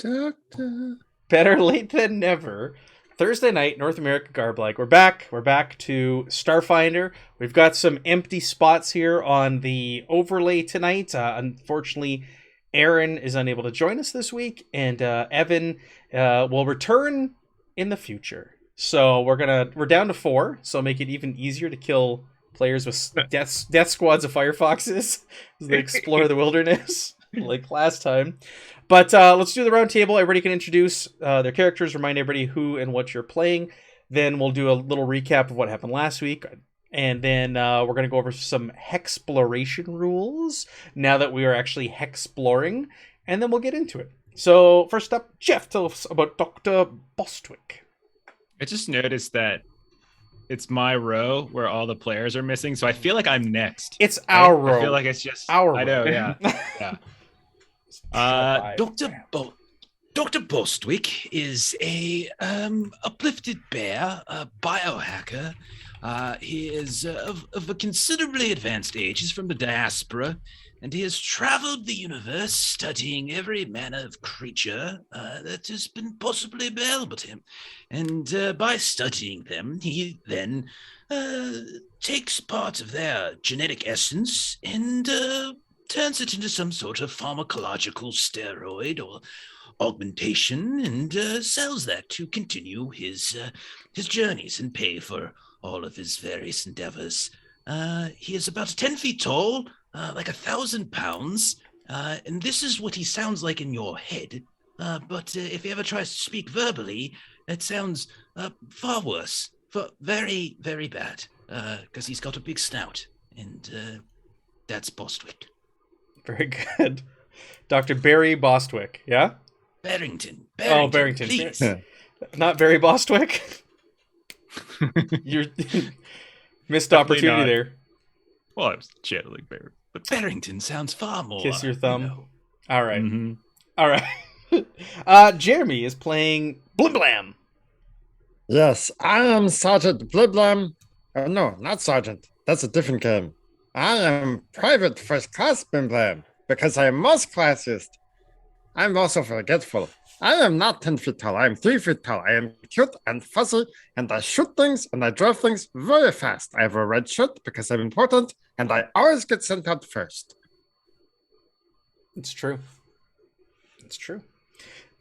Doctor. Better late than never. Thursday night, North America Garb. We're back. We're back to Starfinder. We've got some empty spots here on the overlay tonight. Unfortunately, Aaron is unable to join us this week, and Evan will return in the future. So we're down to 4. So make it even easier to kill players with death squads of firefoxes as they explore the wilderness like last time. But let's do the round table. Everybody can introduce their characters, remind everybody who and what you're playing. Then we'll do a little recap of what happened last week. And then we're going to go over some hexploration rules now that we are actually hexploring. And then we'll get into it. So first up, Jeff, tell us about Dr. Bostwick. I just noticed that it's my row where all the players are missing. So I feel like I'm next. It's our row. I feel like it's just our I know, row. yeah. Yeah. Dr. Bostwick is a uplifted bear, a biohacker. He is of a considerably advanced age. He's from the diaspora, and he has traveled the universe studying every manner of creature that has been possibly available to him. And by studying them, he then takes part of their genetic essence and turns it into some sort of pharmacological steroid or augmentation, and sells that to continue his journeys and pay for all of his various endeavors. He is about 10 feet tall, like 1,000 pounds, and this is what he sounds like in your head. But if he ever tries to speak verbally, it sounds far worse, very, very bad, because he's got a big snout, and that's Bostwick. Very good. Dr. Barry Bostwick, yeah? Barrington. Oh, Barrington. Please. Not Barry Bostwick? You're missed opportunity not. there. Well, I was channeling Barry. But Barrington sounds far more. Kiss your thumb. You know. All right. Mhm. All right. Jeremy is playing Blim Blam. Yes, I am Sergeant Bliblam. Oh, no, not Sergeant. That's a different game. I am Private First Class Blimblam because I am most classist. I'm also forgetful. I am not 10 feet tall. I am 3 feet tall. I am cute and fuzzy, and I shoot things and I drive things very fast. I have a red shirt because I'm important, and I always get sent out first. It's true. It's true.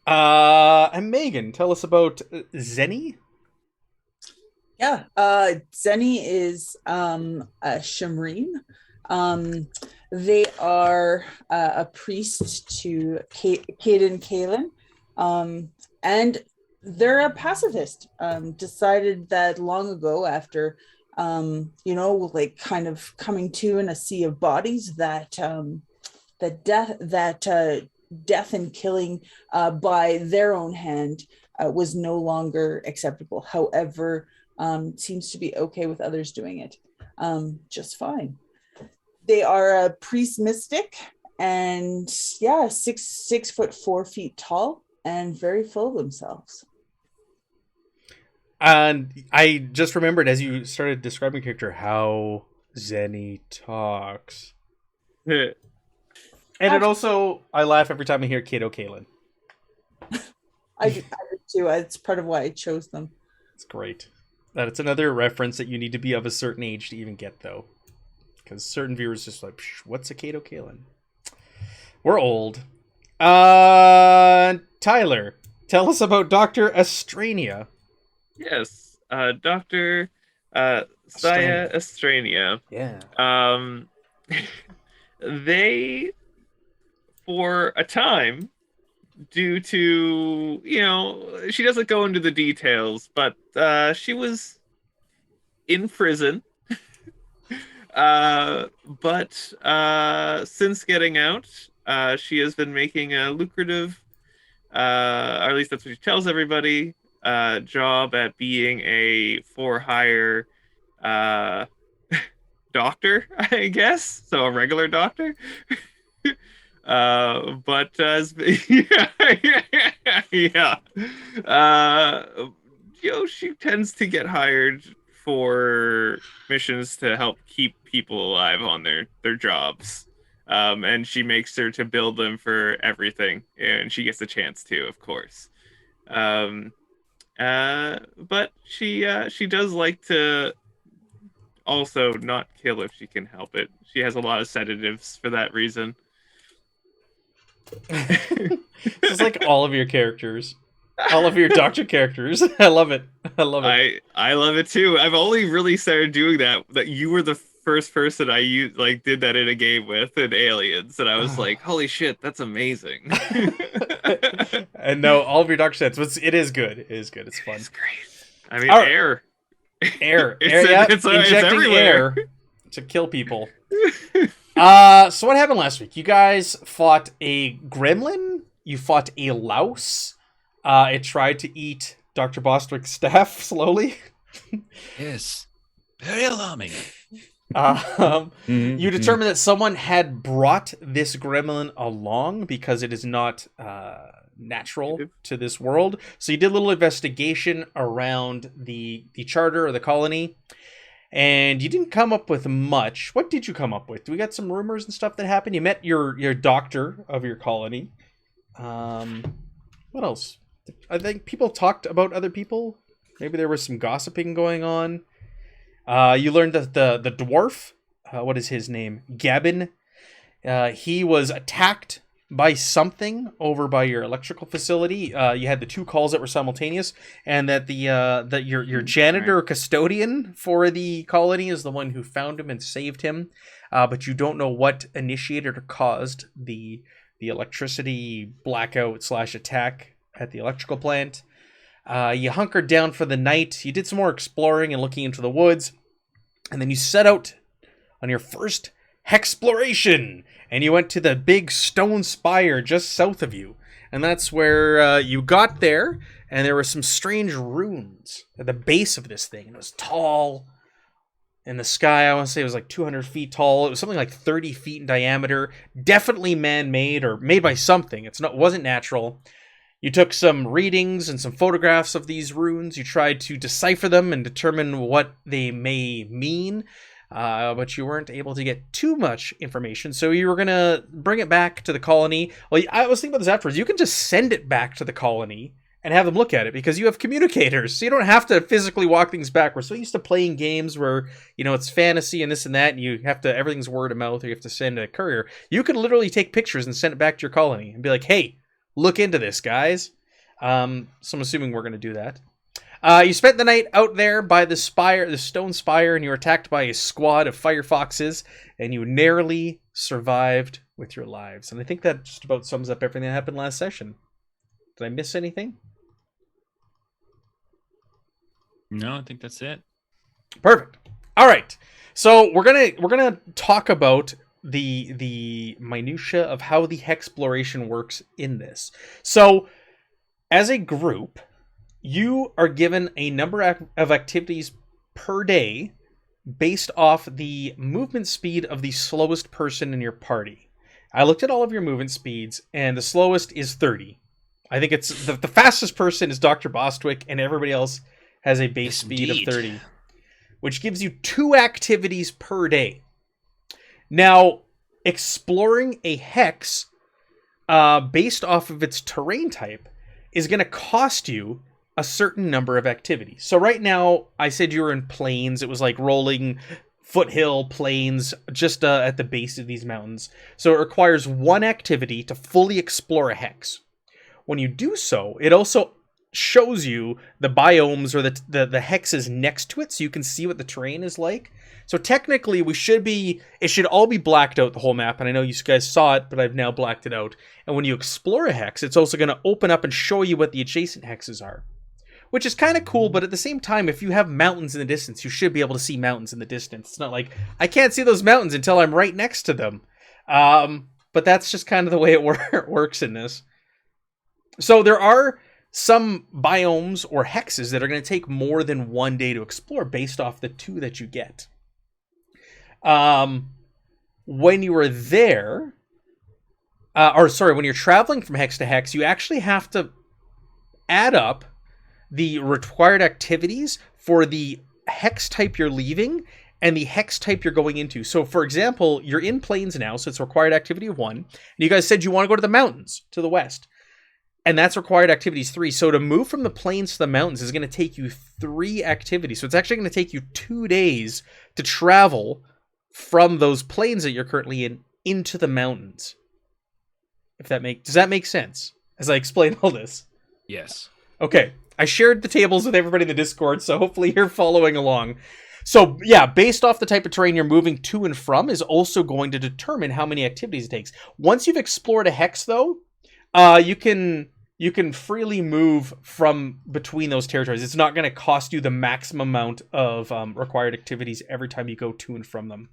And Megan, tell us about Zenny. Yeah, Zenny is a Shimreen. They are a priest to Caden Kalen, and they're a pacifist. Decided that long ago after, like kind of coming to in a sea of bodies that death and killing by their own hand was no longer acceptable. However, seems to be okay with others doing it just fine. They are a priest mystic, and 6'4" tall and very full of themselves. And I just remembered as you started describing character how Zenny talks. And it also, I laugh every time I hear Kato Kalen. I do too. It's part of why I chose them. It's great. That's another reference that you need to be of a certain age to even get, though. Because certain viewers just like, what's a Kato Kalen? We're old. Tyler, tell us about Dr. Estrania. Yes, Dr. Saya Estrania. Yeah. They, for a time, due to, she doesn't go into the details, but she was in prison. But since getting out, she has been making a lucrative, or at least that's what she tells everybody, job at being a for-hire doctor, I guess. So a regular doctor. But as she tends to get hired for missions to help keep people alive on their jobs. and she makes sure to build them for everything, and she gets a chance to, of course. But she does like to also not kill if she can help it. She has a lot of sedatives for that reason. It's like all of your characters. All of your doctor characters. I love it. I love it. I love it too. I've only really started doing that. That you were the first person I did that in a game with in Aliens, and I was like, holy shit, that's amazing. And no, all of your doctor sets. It is good. It is good. It's fun. It's great. I mean, All right. air. It's injecting everywhere. air to kill people. So what happened last week? You guys fought a gremlin. You fought a louse. It tried to eat Dr. Bostwick's staff slowly. Yes. Very alarming. You determined that someone had brought this gremlin along because it is not natural to this world. So you did a little investigation around the charter or the colony, and you didn't come up with much. What did you come up with? We got some rumors and stuff that happened. You met your doctor of your colony. What else? I think people talked about other people. Maybe there was some gossiping going on. You learned that the dwarf, what is his name? Gabin. He was attacked by something over by your electrical facility. You had the two calls that were simultaneous, and that that your janitor or custodian for the colony is the one who found him and saved him. But you don't know what initiated or caused the electricity blackout / attack at the electrical plant. You hunkered down for the night. You did some more exploring and looking into the woods. And then you set out on your first hexploration. And you went to the big stone spire just south of you. And that's where you got there. And there were some strange runes at the base of this thing. It was tall in the sky. I want to say it was like 200 feet tall. It was something like 30 feet in diameter. Definitely man-made or made by something. It wasn't natural. You took some readings and some photographs of these runes. You tried to decipher them and determine what they may mean, but you weren't able to get too much information. So you were going to bring it back to the colony. Well, I was thinking about this afterwards. You can just send it back to the colony and have them look at it because you have communicators. So you don't have to physically walk things back. We're so used to playing games where, it's fantasy and this and that, and you have to, everything's word of mouth, or you have to send a courier. You could literally take pictures and send it back to your colony and be like, hey, look into this, guys. So I'm assuming we're going to do that. You spent the night out there by the stone spire, and you were attacked by a squad of firefoxes, and you narrowly survived with your lives. And I think that just about sums up everything that happened last session. Did I miss anything? No, I think that's it. Perfect. All right. So we're gonna talk about the minutia of how the hexploration works in this. So as a group, you are given a number of activities per day based off the movement speed of the slowest person in your party. I looked at all of your movement speeds, and the slowest is 30. I think it's the fastest person is Dr. Bostwick, and everybody else has a base speed of 30, which gives you 2 activities per day. Now, exploring a hex based off of its terrain type is going to cost you a certain number of activities. So right now, I said you were in plains. It was like rolling foothill plains just at the base of these mountains. So it requires 1 activity to fully explore a hex. When you do so, it also shows you the biomes or the hexes next to it, so you can see what the terrain is like. So technically, it should all be blacked out, the whole map, and I know you guys saw it, but I've now blacked it out. And when you explore a hex, it's also going to open up and show you what the adjacent hexes are, which is kind of cool, but at the same time, if you have mountains in the distance, you should be able to see mountains in the distance. It's not like, I can't see those mountains until I'm right next to them. But that's just kind of the way it works in this. So there are some biomes or hexes that are going to take more than 1 day to explore based off the 2 that you get. When you are there, when you're traveling from hex to hex, you actually have to add up the required activities for the hex type you're leaving and the hex type you're going into. So, for example, you're in plains now, so it's a required activity of 1. And you guys said you want to go to the mountains to the west. And that's required activities 3. So to move from the plains to the mountains is going to take you 3 activities. So it's actually going to take you 2 days to travel from those plains that you're currently in into the mountains. Does that make sense as I explain all this? Yes. Okay. I shared the tables with everybody in the Discord, so hopefully you're following along. So, yeah, based off the type of terrain you're moving to and from is also going to determine how many activities it takes. Once you've explored a hex, though, you can freely move from between those territories. It's not going to cost you the maximum amount of required activities every time you go to and from them.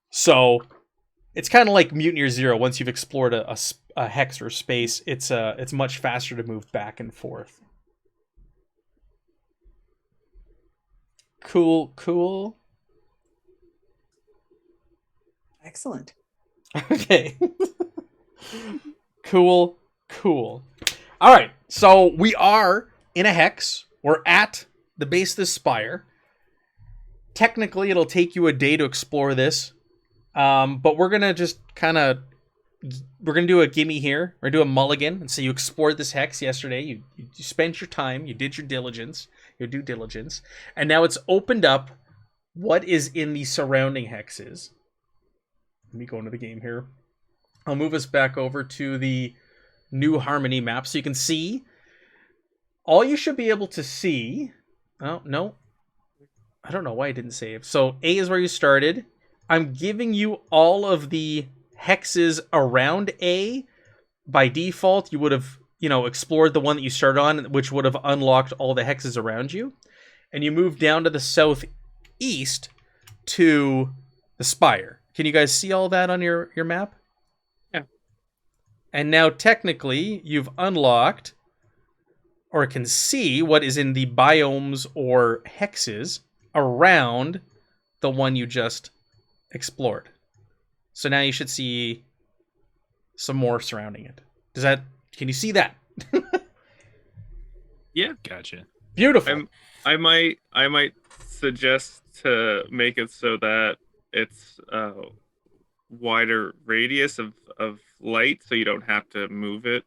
So it's kind of like Mutineer Zero. Once you've explored a hex or space, it's much faster to move back and forth. Cool. Excellent. Okay. Cool. All right, so we are in a hex. We're at the base of this spire. Technically, it'll take you a day to explore this, but we're gonna just we're gonna do a gimme here. We're gonna do a mulligan, and so you explored this hex yesterday. You spent your time. You did your due diligence, and now it's opened up what is in the surrounding hexes. Let me go into the game here. I'll move us back over to the New Harmony map so you can see. All you should be able to see... Oh, no. I don't know why I didn't save. So A is where you started. I'm giving you all of the hexes around A. By default, you would have, explored the one that you started on, which would have unlocked all the hexes around you. And you move down to the southeast to the spire. Can you guys see all that on your map? And now, technically, you've unlocked or can see what is in the biomes or hexes around the one you just explored. So now you should see some more surrounding it. Can you see that? Yeah. Gotcha. Beautiful. I might suggest to make it so that it's wider radius of light, so you don't have to move it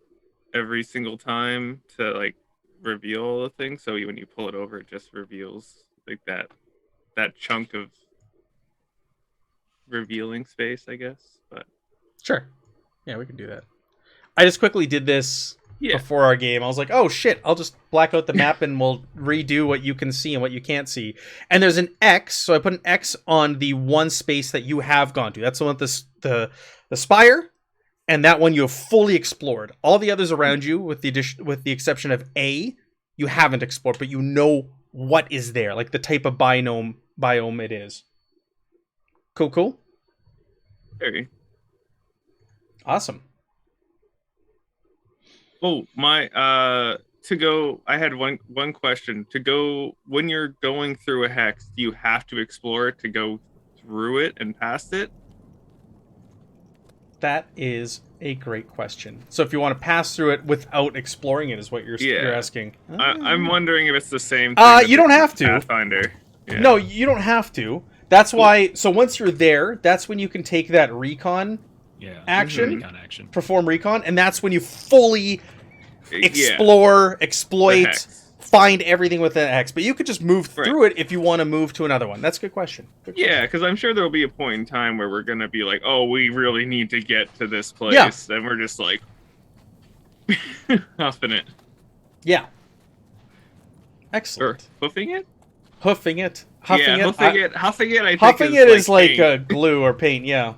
every single time to reveal the thing. So when you pull it over, it just reveals that chunk of revealing space, I guess. But sure, yeah, we can do that. I just quickly did this before our game. I was like, oh shit, I'll just black out the map and we'll redo what you can see and what you can't see. And there's an X, so I put an X on the one space that you have gone to. That's the one with the spire, and that one you have fully explored. All the others around you, with the exception of A, you haven't explored, but you know what is there, like the type of biome it is. Cool. very Awesome. Oh, I had one question. To go, when you're going through a hex, do you have to explore it to go through it and past it? That is a great question. So if you want to pass through it without exploring it is what you're asking. I'm wondering if it's the same thing. You don't have to. Pathfinder. Yeah. No, you don't have to. That's why, so once you're there, that's when you can take that recon action, Recon action. perform recon, and that's when you fully explore, exploit, find everything within that hex. But you could just move through it if you want to move to another one. That's a good question. Yeah, because I'm sure there'll be a point in time where we're going to be like, oh, we really need to get to this place. And we're just like, huffing it. Yeah. Excellent. Or hoofing it? Huffing it. Huffing it. Huffing it, I think huffing it is like glue or paint, yeah.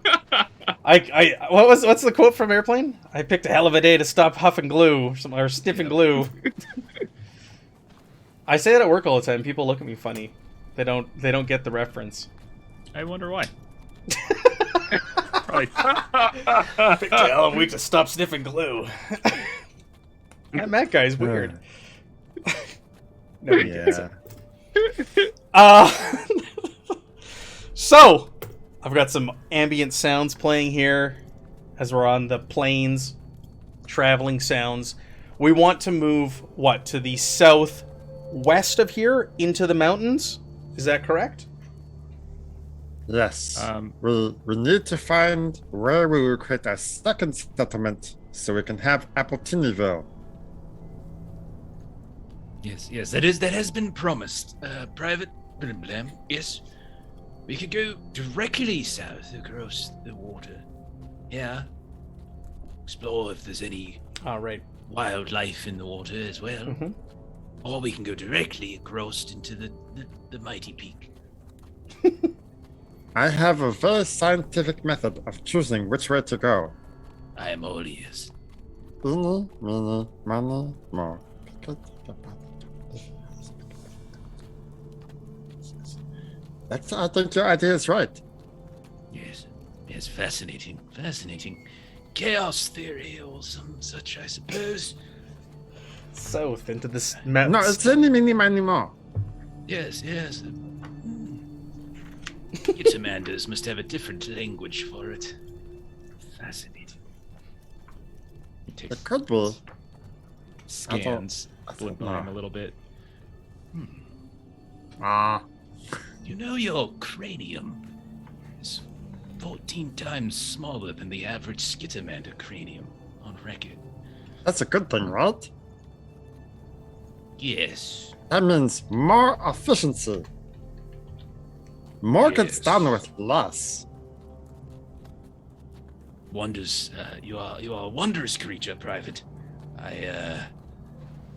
What's the quote from Airplane? I picked a hell of a day to stop huffing glue or sniffing glue. I say that at work all the time. People look at me funny. They don't get the reference. I wonder why. Probably picked a hell of a week to stop sniffing glue. That Matt guy's weird. Nobody gets it. So, I've got some ambient sounds playing here as we're on the plains, traveling sounds. We want to move, to the southwest of here into the mountains? Is that correct? Yes. Um, We need to find where we will create a second settlement so we can have Appletinyville. Yes, that has been promised. Private Blim, yes. We could go directly south across the water. Yeah. Explore if there's any All right. wildlife in the water as well. Mhm. Or we can go directly across into the mighty peak. I have a very scientific method of choosing which way to go. I am all ears. Eeny, meeny, miny, mo. I think your idea is right. Yes, fascinating. Chaos theory or some such, I suppose. South into this No, mountains. it's eeny, meeny, miny, mo. Yes. Itamander must have a different language for it. Fascinating. It could be. scans I don't Bloodborne know. a little bit. Ah. You know your cranium is 14 times smaller than the average Skitamander cranium on record. That's a good thing, right? Yes. That means more efficiency. More gets Yes. done with less. Wonders, you are a wondrous creature, Private. I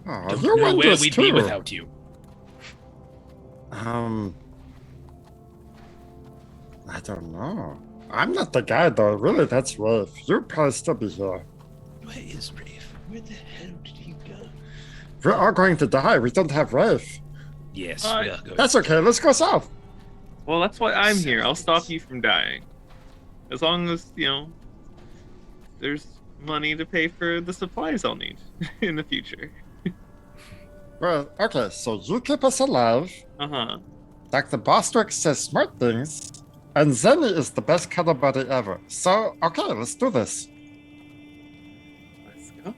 Oh, don't you're know where wondrous we'd too. be without you. I don't know. I'm not the guy though. Really, that's Rafe. You'd probably still be here. Where is Rafe? Where the hell did he go? We're all going to die. We don't have Rafe. Yes, Uh, we are going. That's okay. Let's go south. Well, that's why I'm here. I'll stop you from dying. As long as, there's money to pay for the supplies I'll need in the future. Well, okay. So you keep us alive. Uh-huh. Dr. Bostwick says smart things. And Zenny is the best cuddle buddy ever. So, okay, let's do this. Let's go.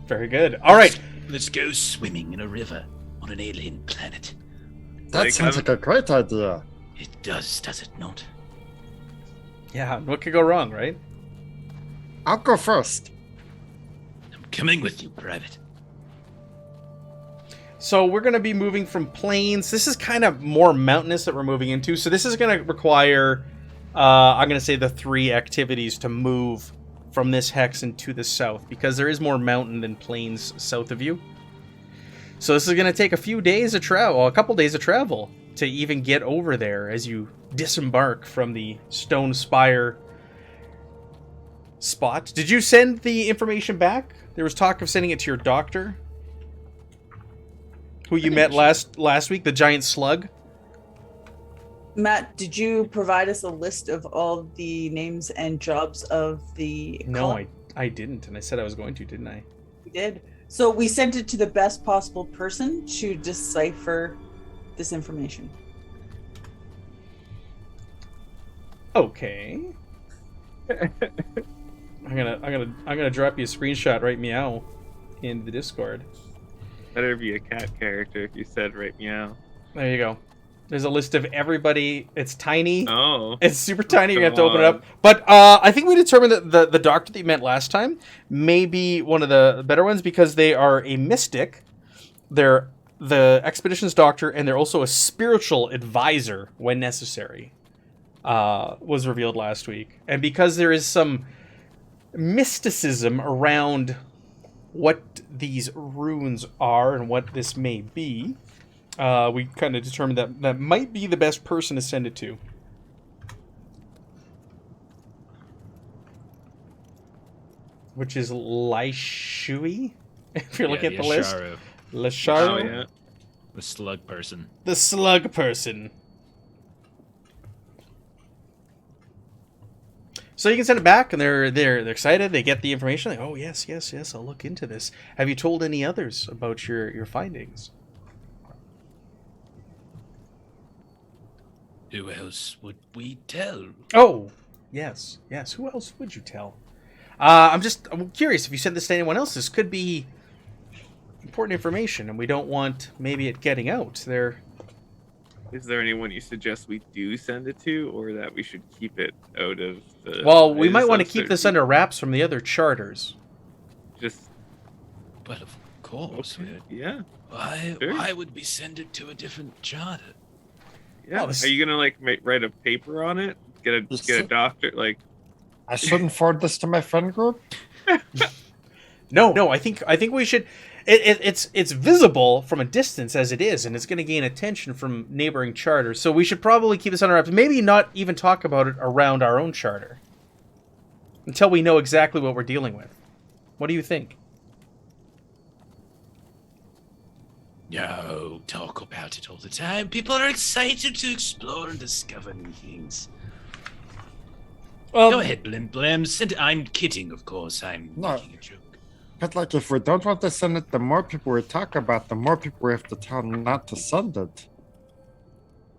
Very good. All right. Let's go swimming in a river on an alien planet. That Like, sounds like a great idea. It does it not? Yeah. What could go wrong, right? I'll go first. I'm coming with you, Private. So we're going to be moving from plains. This is kind of more mountainous that we're moving into. So this is going to require, I'm going to say, the 3 activities to move from this hex into the south, because there is more mountain than plains south of you. So this is going to take a few days of travel, a couple days of travel, to even get over there as you disembark from the Stone Spire spot. Did you send the information back? There was talk of sending it to your doctor, who you met last week, the giant slug. Matt, did you provide us a list of all the names and jobs of the No, colony? I didn't, and I said I was going to, didn't I? We did. So we sent it to the best possible person to decipher this information. Okay. I'm gonna drop you a screenshot right meow in the Discord. Better be a cat character if you said right meow. There you go. There's a list of everybody. It's tiny. Oh. It's super tiny. You're gonna have to Come open it on. up. But I think we determined that the doctor that you met last time may be one of the better ones, because they are a mystic. They're the expedition's doctor, and they're also a spiritual advisor when necessary. Was revealed last week, and because there is some mysticism around what these runes are and what this may be, we kind of determined that might be the best person to send it to. Which is Laishui, if you're looking at the list. Asharu, Lasharu, Oh, yeah. the slug person. the slug person. So you can send it back, and they're excited. They get the information. Like, oh yes, I'll look into this. Have you told any others about your findings? Who else would we tell? Oh, yes. Who else would you tell? I'm curious if you send this to anyone else. This could be important information, and we don't want maybe it getting out. Is there anyone you suggest we do send it to, or that we should keep it out of the? Well, we might eyes want to of keep this certain under wraps from the other charters. people? Just But of course, okay. Yeah. why Sure. why would we send it to a different charter? Yeah. Well, this- Are you gonna like write a paper on it? Get a doctor like. I shouldn't forward this to my friend group. No, I think we should. It's visible from a distance as it is, and it's going to gain attention from neighboring charters. So we should probably keep this under wraps. Maybe not even talk about it around our own charter until we know exactly what we're dealing with. What do you think? No, talk about it all the time. People are excited to explore and discover new things. Go ahead, Blim Blim. Send it. I'm kidding, of course. I'm No. making a joke. But like, if we don't want to send it, the more people we talk about, the more people we have to tell not to send it.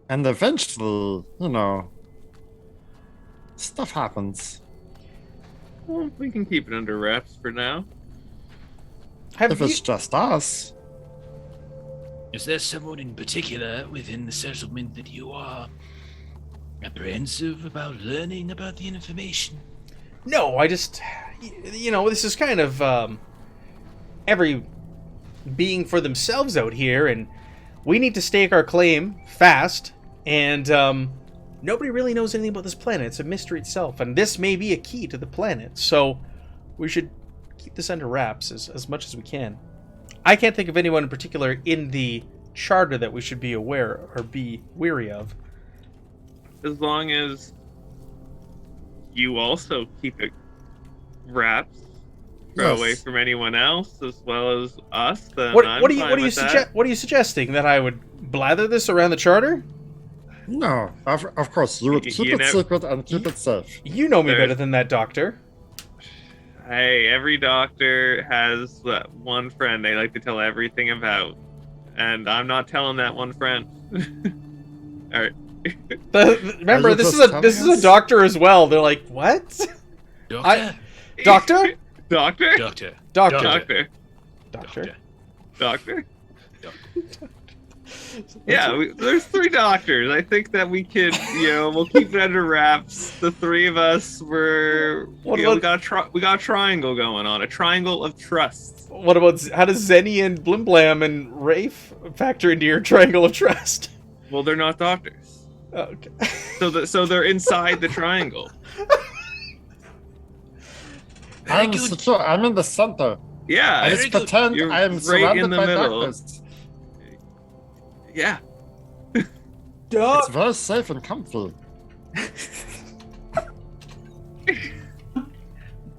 And eventually, stuff happens. Well, we can keep it under wraps for now. If it's just us. Is there someone in particular within the settlement that you are apprehensive about learning about the information? No, I just, this is kind of every being for themselves out here, and we need to stake our claim fast, and nobody really knows anything about this planet. It's a mystery itself, and this may be a key to the planet, so we should keep this under wraps as much as we can. I can't think of anyone in particular in the charter that we should be aware or be weary of. As long as you also keep it wraps away from anyone else as well as us, then What I'm are you fine with that. what are you suggesting, that I would blather this around the charter? No, of course, you would keep You it never- secret and keep it safe. You know me There's- better than that, Doctor. Hey, every doctor has that one friend they like to tell everything about, and I'm not telling that one friend. All right. Remember, you this just is telling a us? doctor as well. They're like, what? Doctor? Doctor? Doctor? Doctor. Doctor. Doctor. Doctor. Doctor? Yeah, there's 3 doctors. I think that we could, we'll keep it under wraps. The 3 of us we got a triangle going on, a triangle of trust. What about, how does Zenny and Blimblam and Rafe factor into your triangle of trust? Well, they're not doctors, Oh, okay. so they're inside the triangle. I'm good. secure. I'm in the center. Yeah, I Very just good. pretend You're I am right surrounded in the by middle. doctors. yeah. It's very safe and comfy.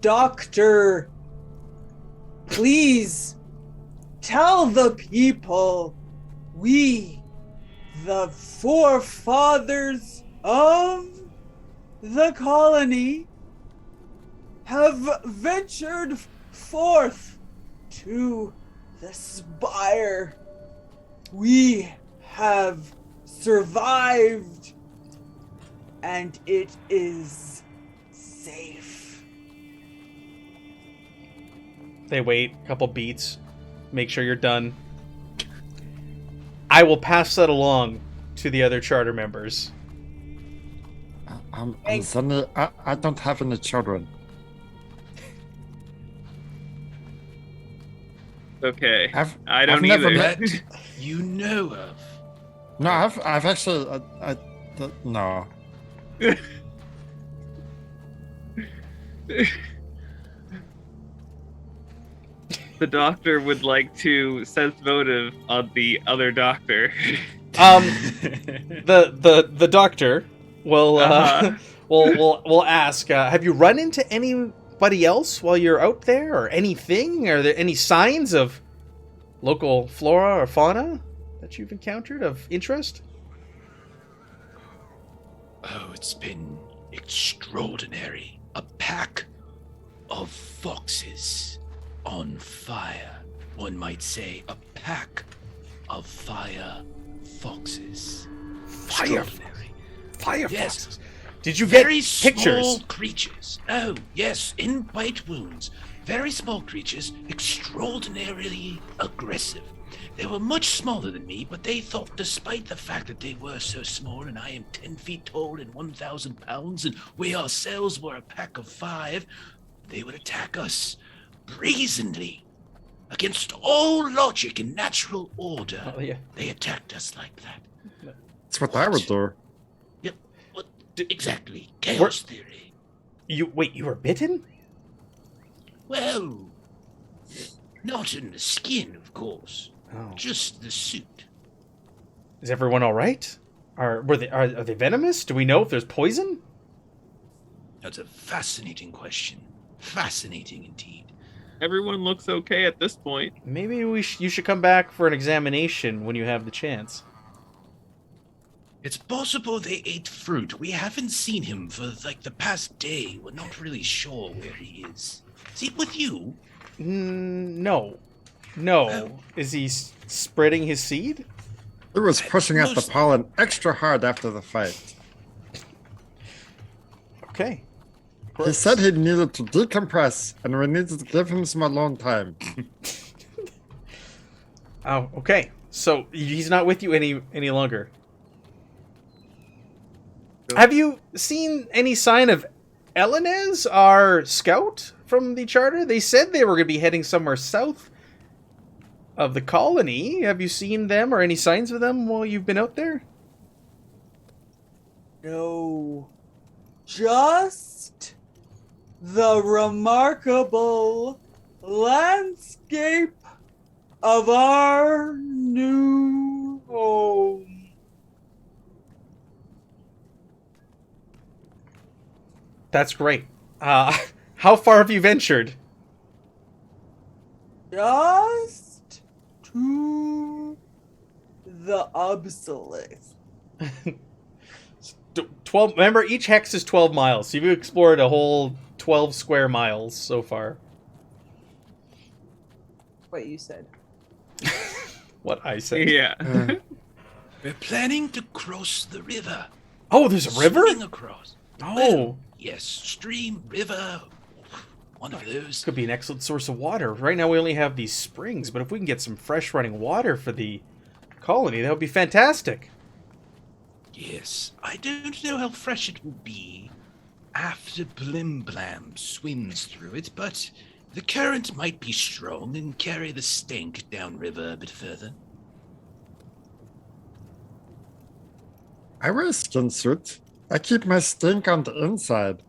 Doctor, please tell the people we, the forefathers of the colony, have ventured forth to the spire. We have survived, and it is safe. They wait a couple beats, make sure you're done. I will pass that along to the other charter members. I'm Zenny. I don't have any children. Okay. I I've don't never either. met- You know of. No, I've actually. No. The doctor would like to sense motive on the other doctor. The doctor will Uh-huh. will ask, have you run into anybody else while you're out there, or anything? Are there any signs of local flora or fauna that you've encountered of interest? Oh, it's been extraordinary. A pack of foxes on fire. One might say a pack of fire foxes. Fire Extraordinary. Fire Yes. foxes. Did you get Very small pictures? creatures. Oh, yes, in bite wounds. Very small creatures, extraordinarily aggressive. They were much smaller than me, but they thought despite the fact that they were so small and I am 10 feet tall and 1,000 pounds and we ourselves were a pack of 5, they would attack us brazenly. Against all logic and natural order, Oh, yeah. they attacked us like that. That's what I would do. Yep, what, exactly. Chaos theory. You were bitten? Well, not in the skin, of course. Oh. Just the suit. Is everyone all right? Are they venomous? Do we know if there's poison? That's a fascinating question. Fascinating indeed. Everyone looks okay at this point. Maybe you should come back for an examination when you have the chance. It's possible they ate fruit. We haven't seen him for like the past day. We're not really sure where he is. Is he with you? No. Oh. Is he spreading his seed? He was pushing out the Most- pollen extra hard after the fight. Okay. He said he needed to decompress, and we needed to give him some alone time. Oh, okay. So he's not with you any longer. Have you seen any sign of Elenez, our scout from the charter? They said they were going to be heading somewhere south of the colony. Have you seen them or any signs of them while you've been out there? No. Just the remarkable landscape of our new home. That's great. How far have you ventured? Just to the obsolete. 12. Remember, each hex is 12 miles. So you've explored a whole 12 square miles so far. What you said. What I said. Yeah. We're planning to cross the river. Oh, there's a river? Swimming across. Oh, Well, yes, stream, river, one of those. could be an excellent source of water. Right now we only have these springs, but if we can get some fresh running water for the colony, that would be fantastic. Yes, I don't know how fresh it will be after Blim Blam swims through it, but the current might be strong and carry the stink downriver a bit further. I wear a skin suit. I keep my stink on the inside.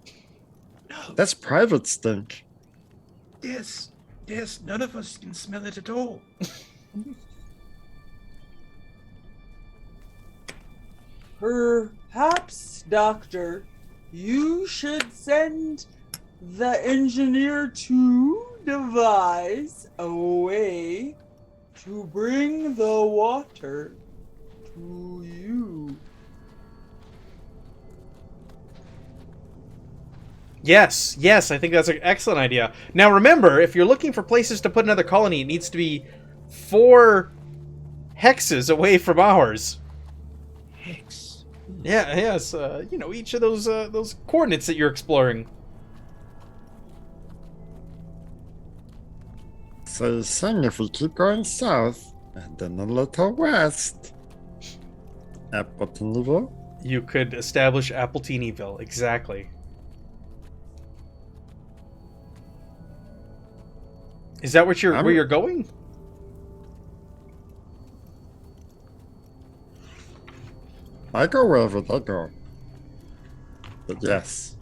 No, That's private stink. yes, none of us can smell it at all. Perhaps, Doctor, you should send the engineer to devise a way to bring the water to you. Yes, I think that's an excellent idea. Now remember, if you're looking for places to put another colony, it needs to be 4 hexes away from ours. Hex. Yeah, yes, each of those coordinates that you're exploring. So you're saying if we keep going south, and then a little west, Appletonville? You could establish Appleteenyville, exactly. Is that what where you're going? I go wherever they go. But yes.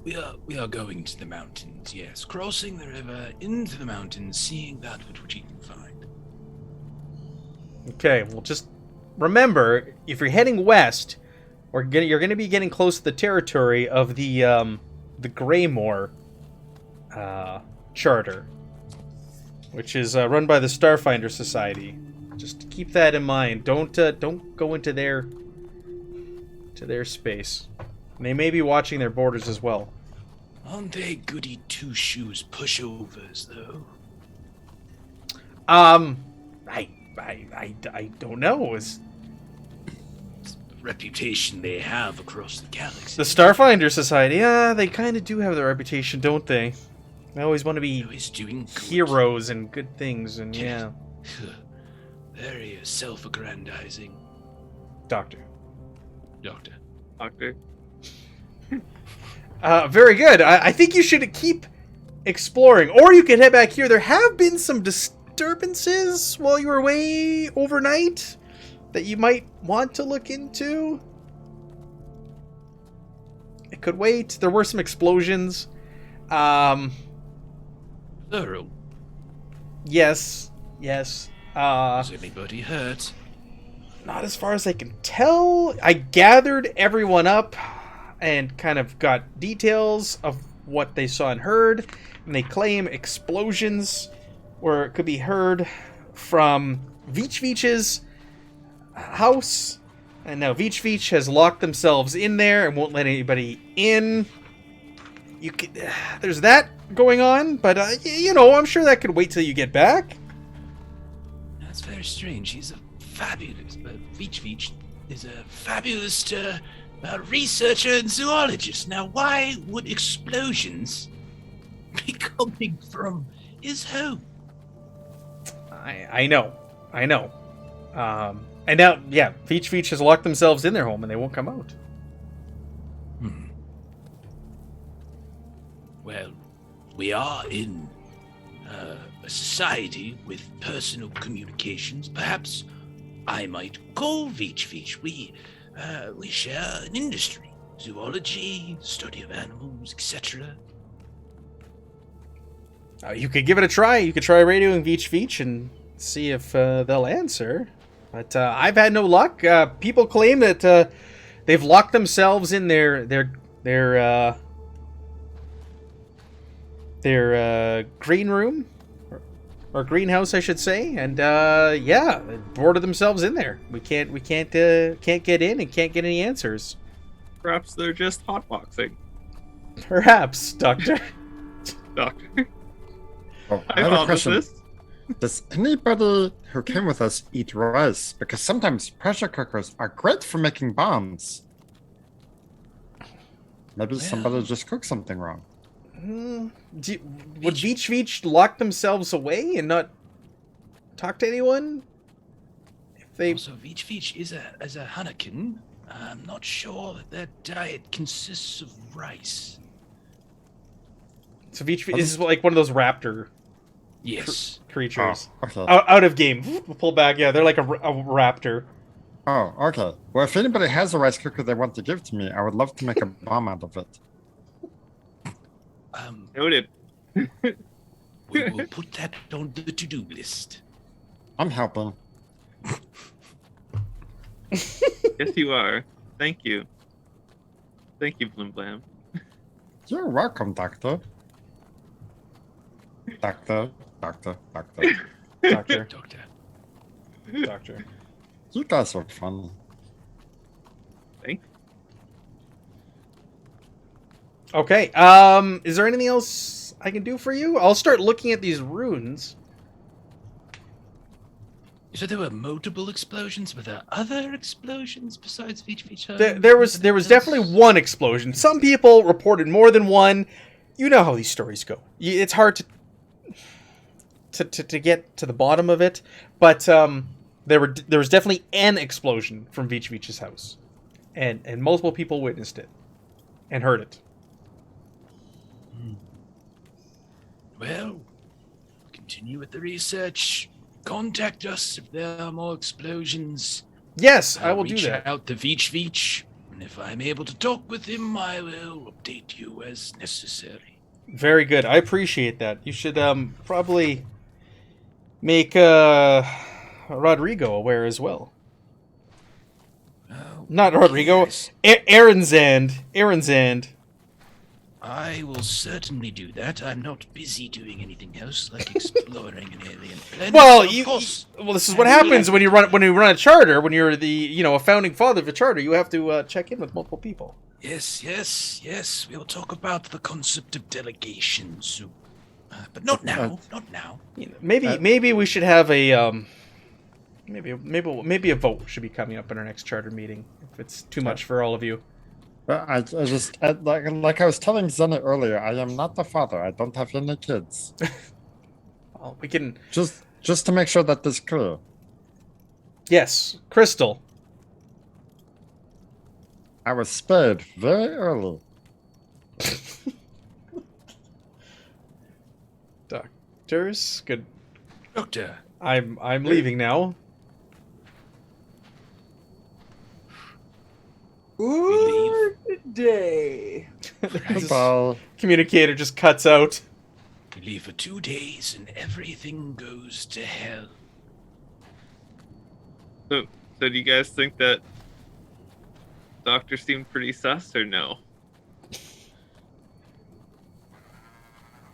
We are going to the mountains, yes. Crossing the river, into the mountains, seeing that which we can find. Okay, well, just remember, if you're heading west, you're gonna be getting close to the territory of the Greymore charter, which is run by the Starfinder Society. Just keep that in mind. Don't go into their space. And they may be watching their borders as well. Aren't they goody two-shoes pushovers, though? I don't know. It's the reputation they have across the galaxy. The Starfinder Society, they kind of do have their reputation, don't they? They always want to be Always doing good. heroes and good things, and yeah. Very self-aggrandizing. Doctor. Doctor. Doctor. Very good. I think you should keep exploring, or you can head back here. There have been some disturbances while you were away overnight that you might want to look into. It could wait. There were some explosions. Thorough. Yes. Is anybody hurt? Not as far as I can tell. I gathered everyone up and kind of got details of what they saw and heard, and they claim explosions where it could be heard from Vich's house. And now Vich has locked themselves in there and won't let anybody in. There's that going on, but I'm sure that could wait till you get back. That's very strange. He's a fabulous, Vich is a fabulous researcher and zoologist. Now, why would explosions be coming from his home? I know. And now, Vich has locked themselves in their home and they won't come out. Well, we are in a society with personal communications. Perhaps I might call Vich. We share an industry, zoology, study of animals, etc. You could give it a try. You could try radioing Vich and see if they'll answer. But I've had no luck. People claim that they've locked themselves in their green room or greenhouse, I should say, and boarded themselves in there. We can't get in and can't get any answers. Perhaps they're just hotboxing. Perhaps, Doctor. Doctor. Oh, I I have a found question. this. Does anybody who came with us eat rice? Because sometimes pressure cookers are great for making bombs. Maybe somebody just cooked something wrong. Would Vich lock themselves away and not talk to anyone? If they Also, Vich is a Hunnikin. I'm not sure that their diet consists of rice. So Vich is like one of those raptor Yes. creatures. Oh, okay. Out of game. We'll pull back. Yeah, they're like a raptor. Oh, okay. Well, if anybody has a rice cooker they want to give to me, I would love to make a bomb out of it. Noted. We will put that on the to-do list. I'm helping. Yes, you are. Thank you. Thank you, Blim Blam. You're welcome, Doctor. Doctor. Doctor. Doctor. You guys are funny. Thanks. Okay. Is there anything else I can do for you? I'll start looking at these runes. So there were multiple explosions. Were there other explosions besides Vich? There was definitely one explosion. Some people reported more than one. You know how these stories go. It's hard to get to the bottom of it, but there was definitely an explosion from Vich's house, and multiple people witnessed it and heard it. Well, continue with the research. Contact us if there are more explosions. Yes, I will do reach that. out to Vich, and if I'm able to talk with him, I will update you as necessary. Very good. I appreciate that. You should probably make Rodrigo aware as well. Not Rodrigo. Yes. Aaronzand. I will certainly do that. I'm not busy doing anything else, like exploring an alien planet. Well, Of course. this is what happens when you run a charter. When you're the a founding father of a charter, you have to check in with multiple people. Yes. We'll talk about the concept of delegation soon, but not now. Not now. Maybe we should have a maybe a vote should be coming up in our next charter meeting if it's too much for all of you. I just like I was telling Zenna earlier, I am not the father. I don't have any kids. Well, we can Just just to make sure that this is clear. Yes, Crystal. I was spayed very early. Doctors, good. Doctor, I'm leaving now. Ooh, day. Goodbye. Communicator just cuts out. we leave for 2 days and everything goes to hell. So do you guys think that Doctor seemed pretty sus or no?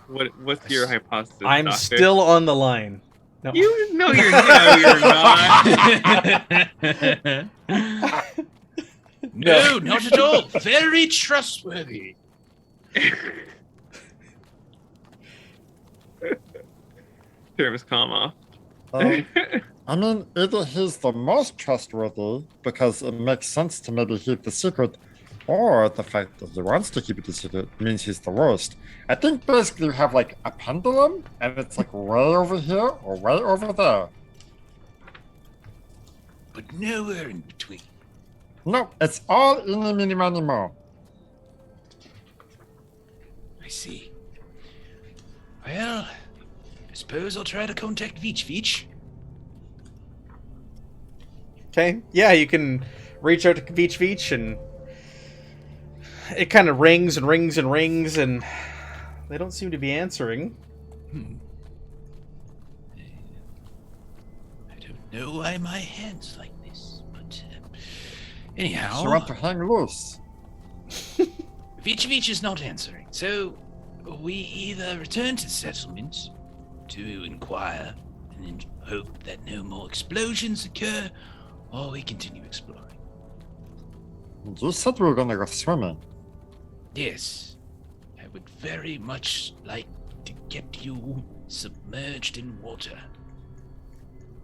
What's your hypothesis? I'm Doctor? still on the line. No. You know you're not. No, not at all. Very trustworthy. Service comma. I mean, either he's the most trustworthy because it makes sense to maybe keep the secret, or the fact that he wants to keep it a secret means he's the worst. I think basically you have like a pendulum, and it's like way over here or way over there. But nowhere in between. No, it's all in the mini money mo. I see. Well, I suppose I'll try to contact Veach. Okay. Yeah, you can reach out to Veach and it kind of rings and rings and rings and they don't seem to be answering. I don't know why my hand's like this, but anyhow, She want to hang loose. Veach is not answering, so we either return to the settlement to inquire and then hope that no more explosions occur, or we continue exploring. You said we were gonna go swimming. Yes, I would very much like to get you submerged in water.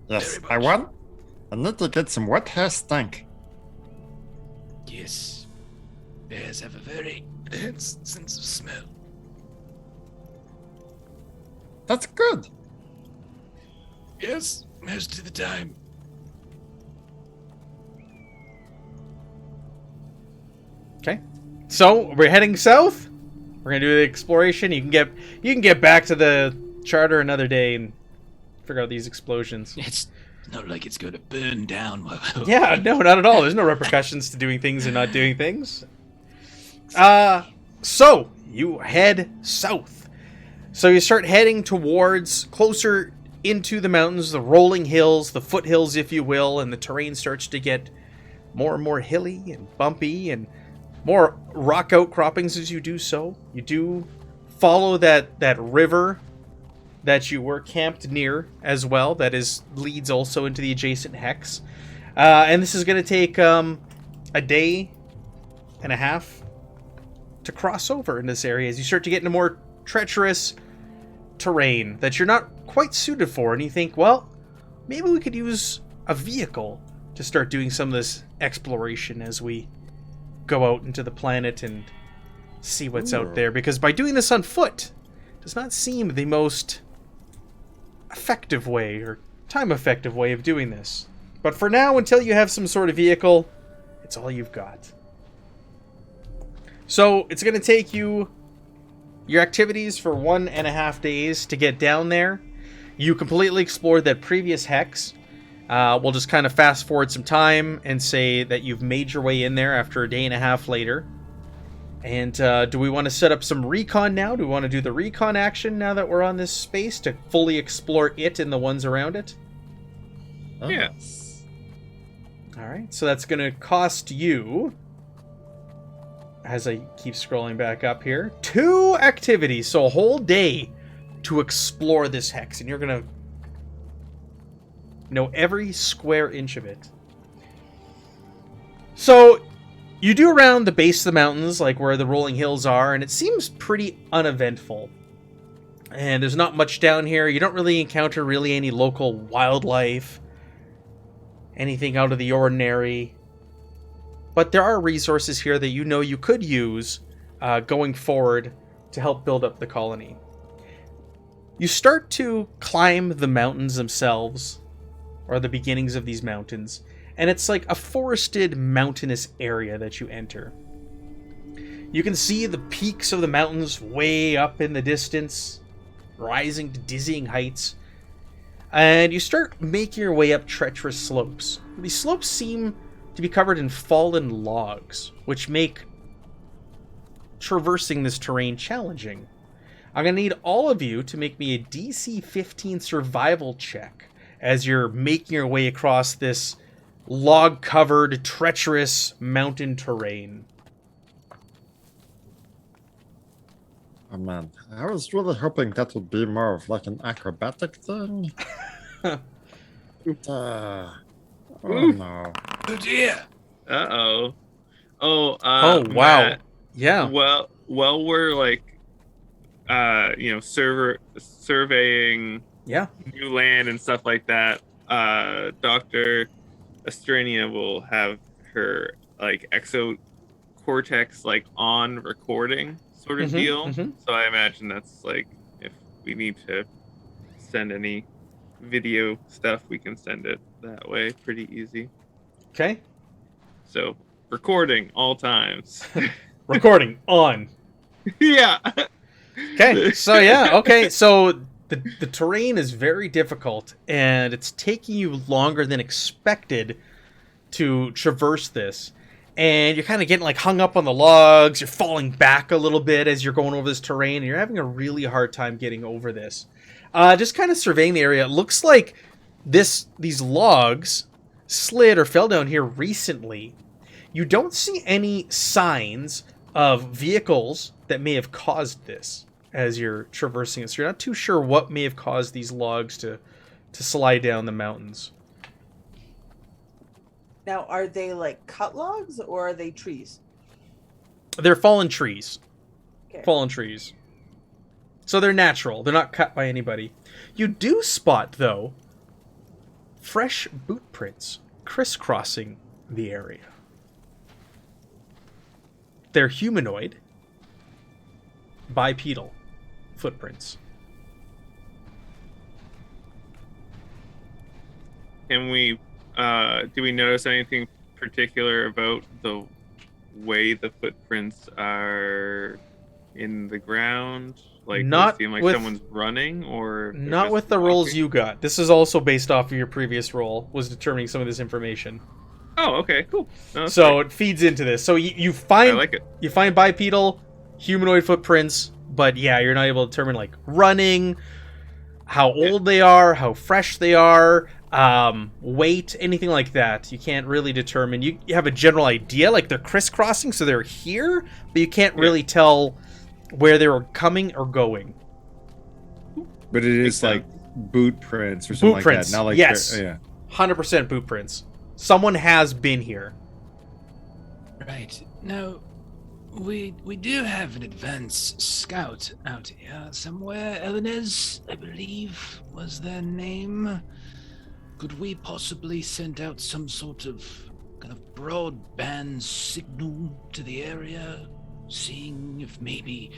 Yes, Very I much. want. I need to get some wet hair stank. Yes, bears have a very intense sense of smell. That's good. Yes, most of the time. Okay. So we're heading south. We're gonna do the exploration. You can get back to the charter another day and figure out these explosions. It's not like it's going to burn down. Yeah, no, not at all. There's no repercussions to doing things and not doing things. So you head south. So you start heading towards closer into the mountains, the rolling hills, the foothills, if you will, and the terrain starts to get more and more hilly and bumpy and more rock outcroppings as you do so. You do follow that river that you were camped near as well. That leads also into the adjacent hex. And this is going to take a day and a half to cross over in this area as you start to get into more treacherous terrain that you're not quite suited for. And you think, well, maybe we could use a vehicle to start doing some of this exploration as we go out into the planet and see what's out there. Because by doing this on foot does not seem the most effective way or time effective way of doing this. But for now, until you have some sort of vehicle, it's all you've got. So it's going to take you your activities for 1.5 days to get down there. You completely explored that previous hex. We'll just kind of fast forward some time and say that you've made your way in there after a day and a half later. And do we want to set up some recon now? Do we want to do the recon action now that we're on this space to fully explore it and the ones around it? Yes. All right, so that's going to cost you, as I keep scrolling back up here, 2 activities, so a whole day to explore this hex, and you're going to know every square inch of it. So you do around the base of the mountains, like where the rolling hills are, and it seems pretty uneventful. And there's not much down here. You don't really encounter really any local wildlife, anything out of the ordinary. But there are resources here that you know you could use going forward to help build up the colony. You start to climb the mountains themselves, or the beginnings of these mountains, and it's like a forested mountainous area that you enter. You can see the peaks of the mountains way up in the distance, rising to dizzying heights, and you start making your way up treacherous slopes. These slopes seem to be covered in fallen logs, which make traversing this terrain challenging. I'm going to need all of you to make me a DC 15 survival check as you're making your way across this log-covered, treacherous mountain terrain. Oh man, I was really hoping that would be more of like an acrobatic thing. Oh no. Oh dear. Uh-oh. Oh, Oh, wow. Matt, Yeah. well, we're like, surveying Yeah. new land and stuff like that. Dr. Estrania will have her like exocortex like on recording sort of deal. mhm. So I imagine that's like if we need to send any video stuff, we can send it that way pretty easy. Okay. So recording all times. Recording on. Yeah. Okay. So yeah. Okay. So the terrain is very difficult, and it's taking you longer than expected to traverse this. And you're kind of getting like hung up on the logs. You're falling back a little bit as you're going over this terrain, and you're having a really hard time getting over this. Just kind of surveying the area, it looks like these logs slid or fell down here recently. You don't see any signs of vehicles that may have caused this as you're traversing it. So you're not too sure what may have caused these logs to slide down the mountains. Now, are they like cut logs or are they trees? They're fallen trees. Okay. Fallen trees. So they're natural. They're not cut by anybody. You do spot, though, fresh boot prints crisscrossing the area. They're humanoid, bipedal footprints. Can we do we notice anything particular about the way the footprints are in the ground? Like, Not does it seem like with- someone's running, or they're Not just with the rolls walking? you got. This is also based off of your previous roll, was determining some of this information. Oh, okay, cool. No, that's So great. it feeds into this. So you I find like it. you find bipedal, humanoid footprints, but yeah, you're not able to determine like running, how old they are, how fresh they are, weight, anything like that. You can't really determine. You have a general idea, like they're crisscrossing, so they're here, but you can't really tell where they were coming or going. But it Makes is like boot prints or something Boot like prints, that. Not like yes. yeah. 100% boot prints. Someone has been here. Right. Now, we do have an advanced scout out here somewhere. Elinez, I believe, was their name. Could we possibly send out some sort of kind of broadband signal to the area, seeing if maybe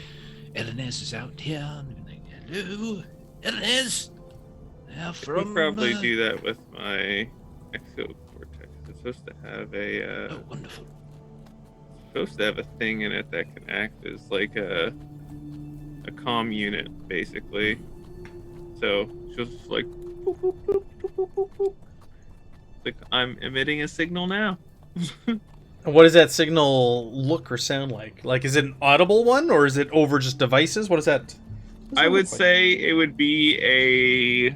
Elinez is out here? And like, hello, Elinez. I can probably do that with my exocortex. It's supposed to have a Oh, wonderful. supposed to have a thing in it that can act as like a comm unit, basically. So just like boop, boop, boop, boop, boop, boop, boop. Like I'm emitting a signal now. What does that signal look or sound like? Like, is it an audible one, or is it over just devices? What is that? I would say it would be a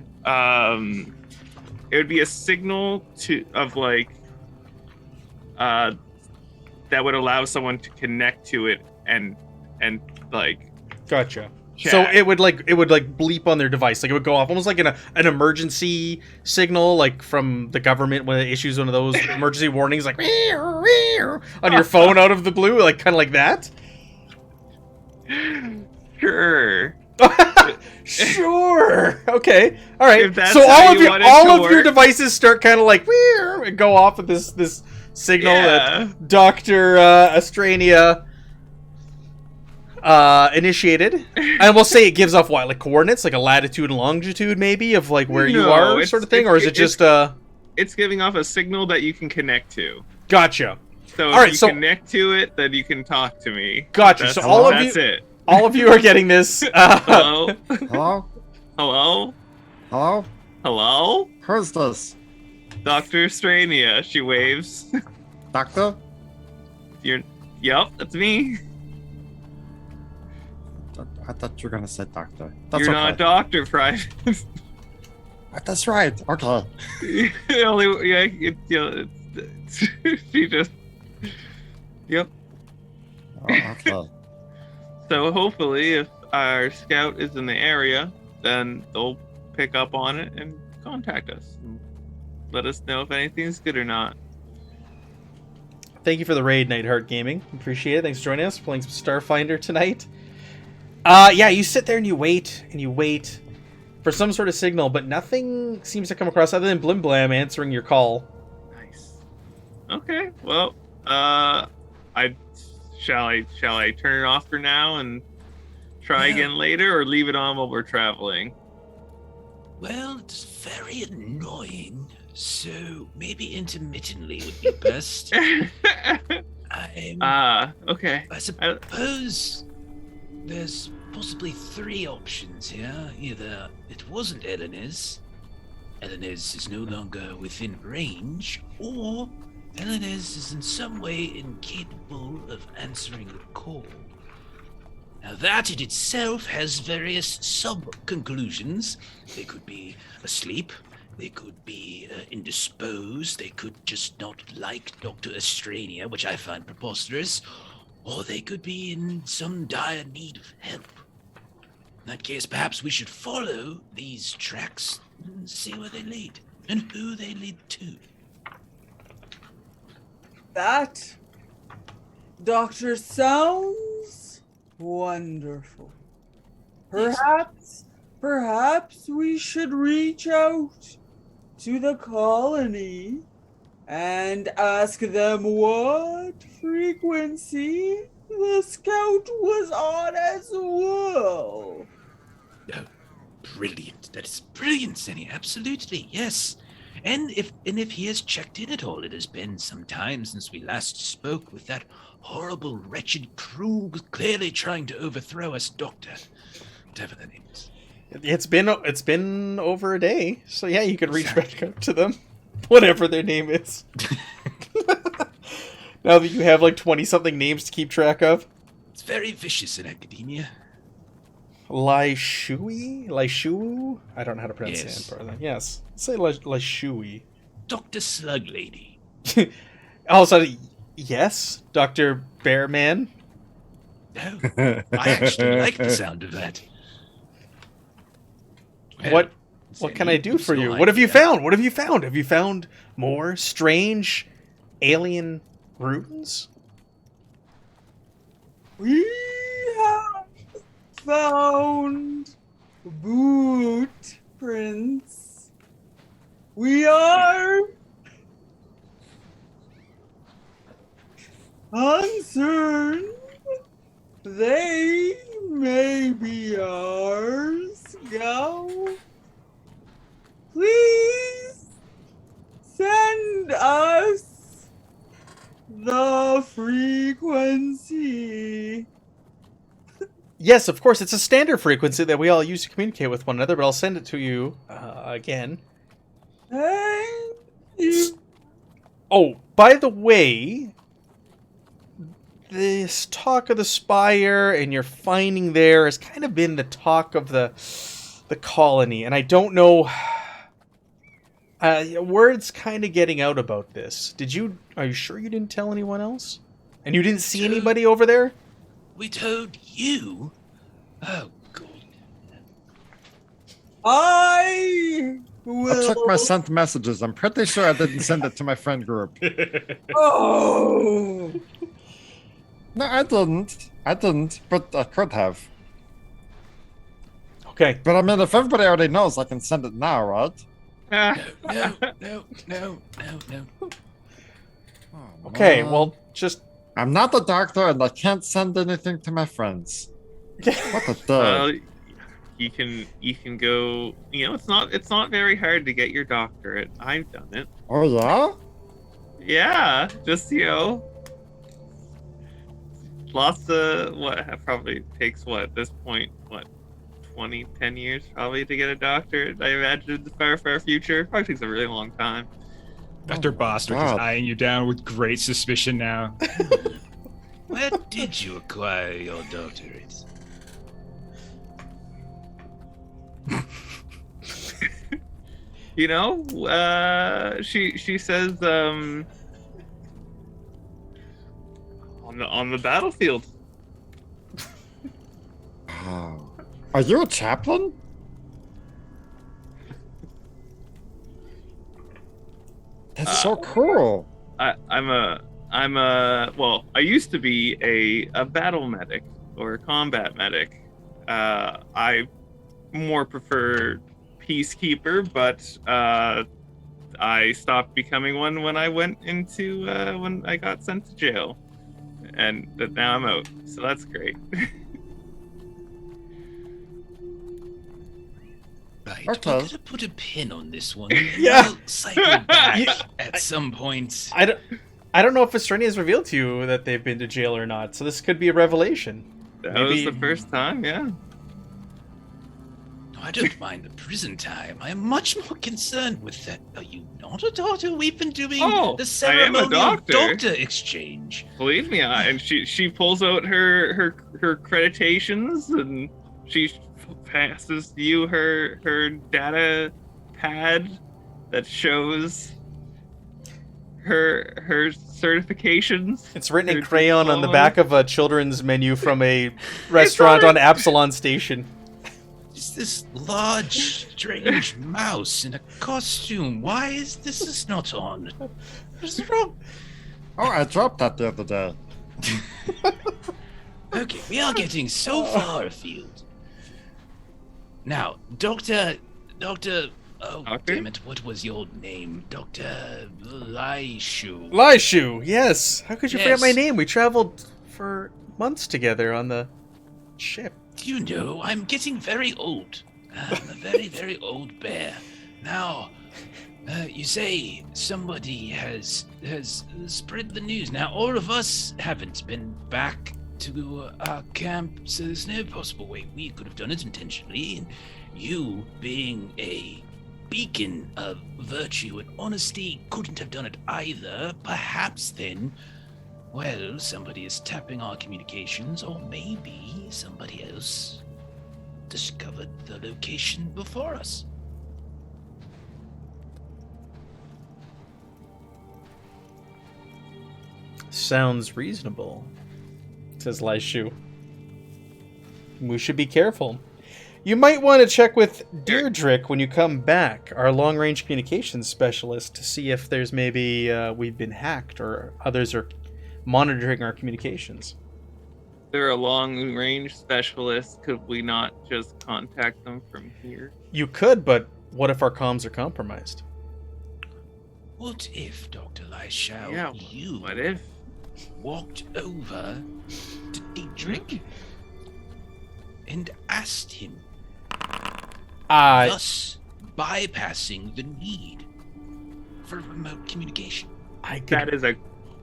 signal of like that would allow someone to connect to it and like Gotcha. chat. So it would bleep on their device, like it would go off almost like an emergency signal, like from the government when it issues one of those emergency warnings, like on your phone out of the blue, like kind of like that. Sure. Sure. Okay. All right. If that's So how all of you your want it to your work. devices start kind of like and go off with this signal Yeah. that Dr. Estrania. initiated. And we'll say it gives off what, like coordinates, like a latitude and longitude, maybe, of like where you No, are, it's- sort of thing, it's- or is it just It's giving off a signal that you can connect to. Gotcha. So if All right, you so- connect to it, then you can talk to me. Gotcha. That's, So all of that's you- it. All of you are getting this. Hello? Hello? Hello? Hello? Hello? Who's this? Dr. Strania. She waves. Doctor? Yep, that's me. I thought you were gonna say doctor. That's You're okay. not Dr. Private. That's right. Okay. Only, yeah, she just. Yep. Oh, okay. So hopefully, if our scout is in the area, then they'll pick up on it and contact us. And let us know if anything's good or not. Thank you for the raid, Nightheart Gaming. Appreciate it. Thanks for joining us. Playing some Starfinder tonight. Yeah, you sit there and you wait for some sort of signal, but nothing seems to come across other than Blim Blam answering your call. Nice. Okay. Well, shall I turn it off for now and try again later, or leave it on while we're traveling? Well, it's very annoying, so maybe intermittently would be best. Okay. I suppose there's possibly three options here. Either it wasn't Eleanor's is no longer within range, or Eleanor's is in some way incapable of answering the call. Now that in itself has various sub-conclusions. They could be asleep, they could be indisposed, they could just not like Dr. Estrania, which I find preposterous, or they could be in some dire need of help. In that case, perhaps we should follow these tracks and see where they lead, and who they lead to. That, Doctor, sounds wonderful. Perhaps we should reach out to the colony and ask them what frequency the scout was on as well. Brilliant. That is brilliant, Senny. Absolutely, yes. And if he has checked in at all, it has been some time since we last spoke with that horrible, wretched crew clearly trying to overthrow us, Doctor. Whatever their name is. It's been over a day, so yeah, you could reach back out to them, whatever their name is. Now that you have like 20-something names to keep track of. It's very vicious in academia. Laishui? I don't know how to pronounce Yes. that part of that. Yes. Say Laishui. Dr. Slug Lady. Also, yes, Dr. Bearman. No, I actually like the sound of that. Well, What Senny, can I do what's for your you? What have you idea? found? What have you found? Have you found more strange alien runes? We have found boot prints. We are concerned they may be ours. Go. Please send us the frequency. Yes, of course. It's a standard frequency that we all use to communicate with one another, but I'll send it to you again. Thank you. Oh, by the way, this talk of the Spire and your finding there has kind of been the talk of the colony, and I don't know. Word's kind of getting out about this. Are you sure you didn't tell anyone else? And you didn't see anybody over there? We told you? Oh, God. I I will. checked my sent messages. I'm pretty sure I didn't send it to my friend group. Oh. No, I didn't, but I could have. Okay. But I mean, if everybody already knows, I can send it now, right? No. Oh, Okay, man. well, just... I'm not a doctor and I can't send anything to my friends. What a Well, day. you can go. It's not very hard to get your doctorate. I've done it. Oh, yeah? Yeah, just lots of probably takes at this point 10 years probably to get a doctorate. I imagine in the far future probably takes a really long time. Dr. Bostwick is God. eyeing you down with great suspicion now. Where did you acquire your doctorate? She says on the battlefield. Oh. Are you a chaplain? That's so cool. I'm a I used to be a battle medic or a combat medic. I more prefer peacekeeper, but I stopped becoming one when I went into when I got sent to jail, and now I'm out. So that's great. Right, Okay. we're gonna put a pin on this one. Yeah. We'll cycle back at some point. I don't know if Estrenia has revealed to you that they've been to jail or not, so this could be a revelation. That Maybe- was the first time, yeah. No, I don't mind the prison time. I am much more concerned with that. Are you not a doctor? We've been doing Oh, the I am a ceremonial doctor. doctor exchange. Believe me, and she pulls out her accreditations and she passes you her data pad that shows her certifications. It's written in Her crayon on the diplomas. back of a children's menu from a restaurant on Absalon Station. Is this large, strange mouse in a costume? Why is this not on? What's wrong? Oh, I dropped that the other day. Okay, we are getting so far afield. Now, Doctor, oh Doctor? damn it, what was your name? Dr. Laishu. Laishu, yes. How could you forget Yes. my name? We traveled for months together on the ship. Do you know, I'm getting very old. I'm a very, very old bear. Now, you say somebody has spread the news. Now, all of us haven't been back to our camp, so there's no possible way we could have done it intentionally. And you, being a beacon of virtue and honesty, couldn't have done it either. Perhaps then, well, somebody is tapping our communications, or maybe somebody else discovered the location before us. Sounds reasonable, says Laishu. We should be careful. You might want to check with Deirdre when you come back, our long-range communications specialist, to see if there's maybe we've been hacked or others are monitoring our communications. They're a long range specialist. Could we not just contact them from here? You could, but what if our comms are compromised? What if, Dr. Laishao, Yeah, you what if? walked over to Diedrich and asked him, thus bypassing the need for remote communication? That is a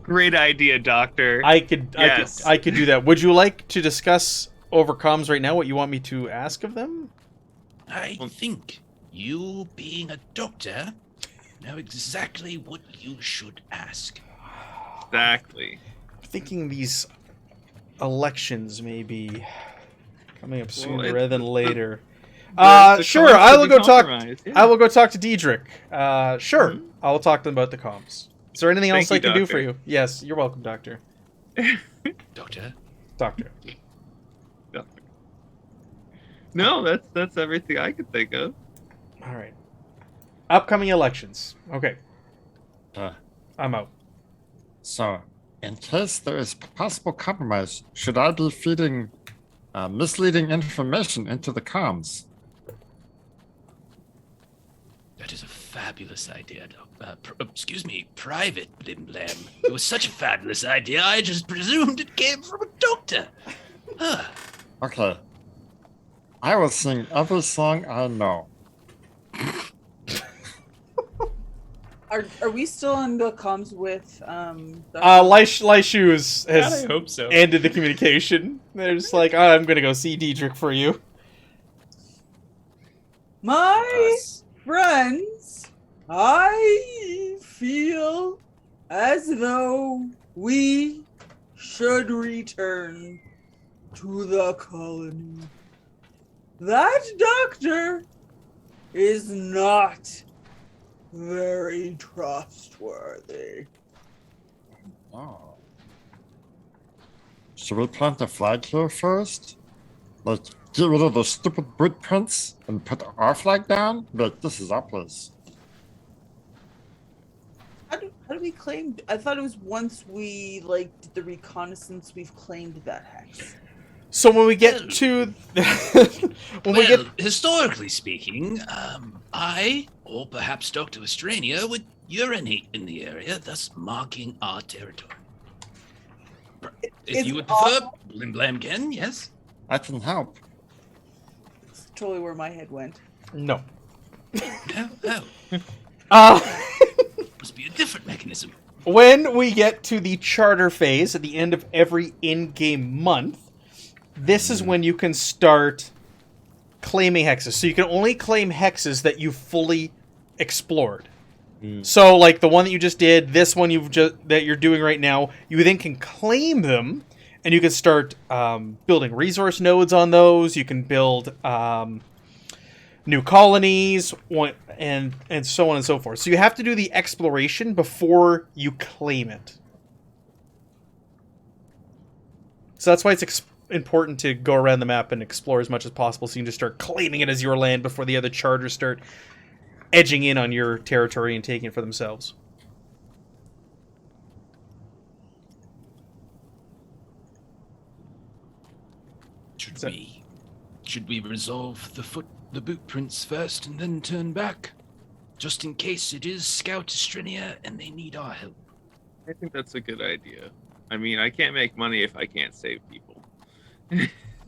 great idea, Doctor. I could do that. Would you like to discuss over comms right now what you want me to ask of them? I think you, being a doctor, know exactly what you should ask. Exactly. I'm thinking these elections may be coming up sooner it- rather than later. The Sure, comms I could will be go talk. compromised, yeah. I will go talk to Diedrich. Sure, Mhm. I will talk to them about the comms. Is there anything else Thank I you, can do Doctor. for you? Yes, you're welcome, Doctor. Doctor? Doctor. No, that's everything I could think of. All right. Upcoming elections. Okay, Uh, I'm out. so, in case there is possible compromise, should I be feeding misleading information into the comms? That is a fabulous idea, excuse me, Private Blim Blam. It was such a fabulous idea, I just presumed it came from a doctor. Huh. Okay, I will sing every song I know. Are we still on the comms with Leishu's God, I has hope so. ended the communication. They're just like, oh, I'm gonna go see Diedrich for you. my Us. friends? I feel as though we should return to the colony. That doctor is not very trustworthy. Oh. Should we plant a flag here first? Like, get rid of those stupid boot prints and put our flag down? Like, this is our place. How do we claim? I thought it was once we like did the reconnaissance, we've claimed that hex. So when we get to Historically speaking, I, or perhaps Dr. Estrania, would urinate in the area, thus marking our territory. If It's you would prefer, Blim Blam can, yes? I can help. It's totally where my head went. no, Oh, uh, must be a different mechanism. when we get to the charter phase at the end of every in-game month, this is when you can start claiming hexes. So you can only claim hexes that you fully explored. So, like the one that you just did, this one that you're doing right now, you then can claim them, and you can start building resource nodes on those. You can build new colonies, and so on and so forth. So you have to do the exploration before you claim it. So that's why it's important to go around the map and explore as much as possible, so you can just start claiming it as your land before the other charters start edging in on your territory and taking it for themselves. Should we resolve the boot prints first and then turn back? Just in case it is Scout Estrania and they need our help. I think that's a good idea. I mean, I can't make money if I can't save people.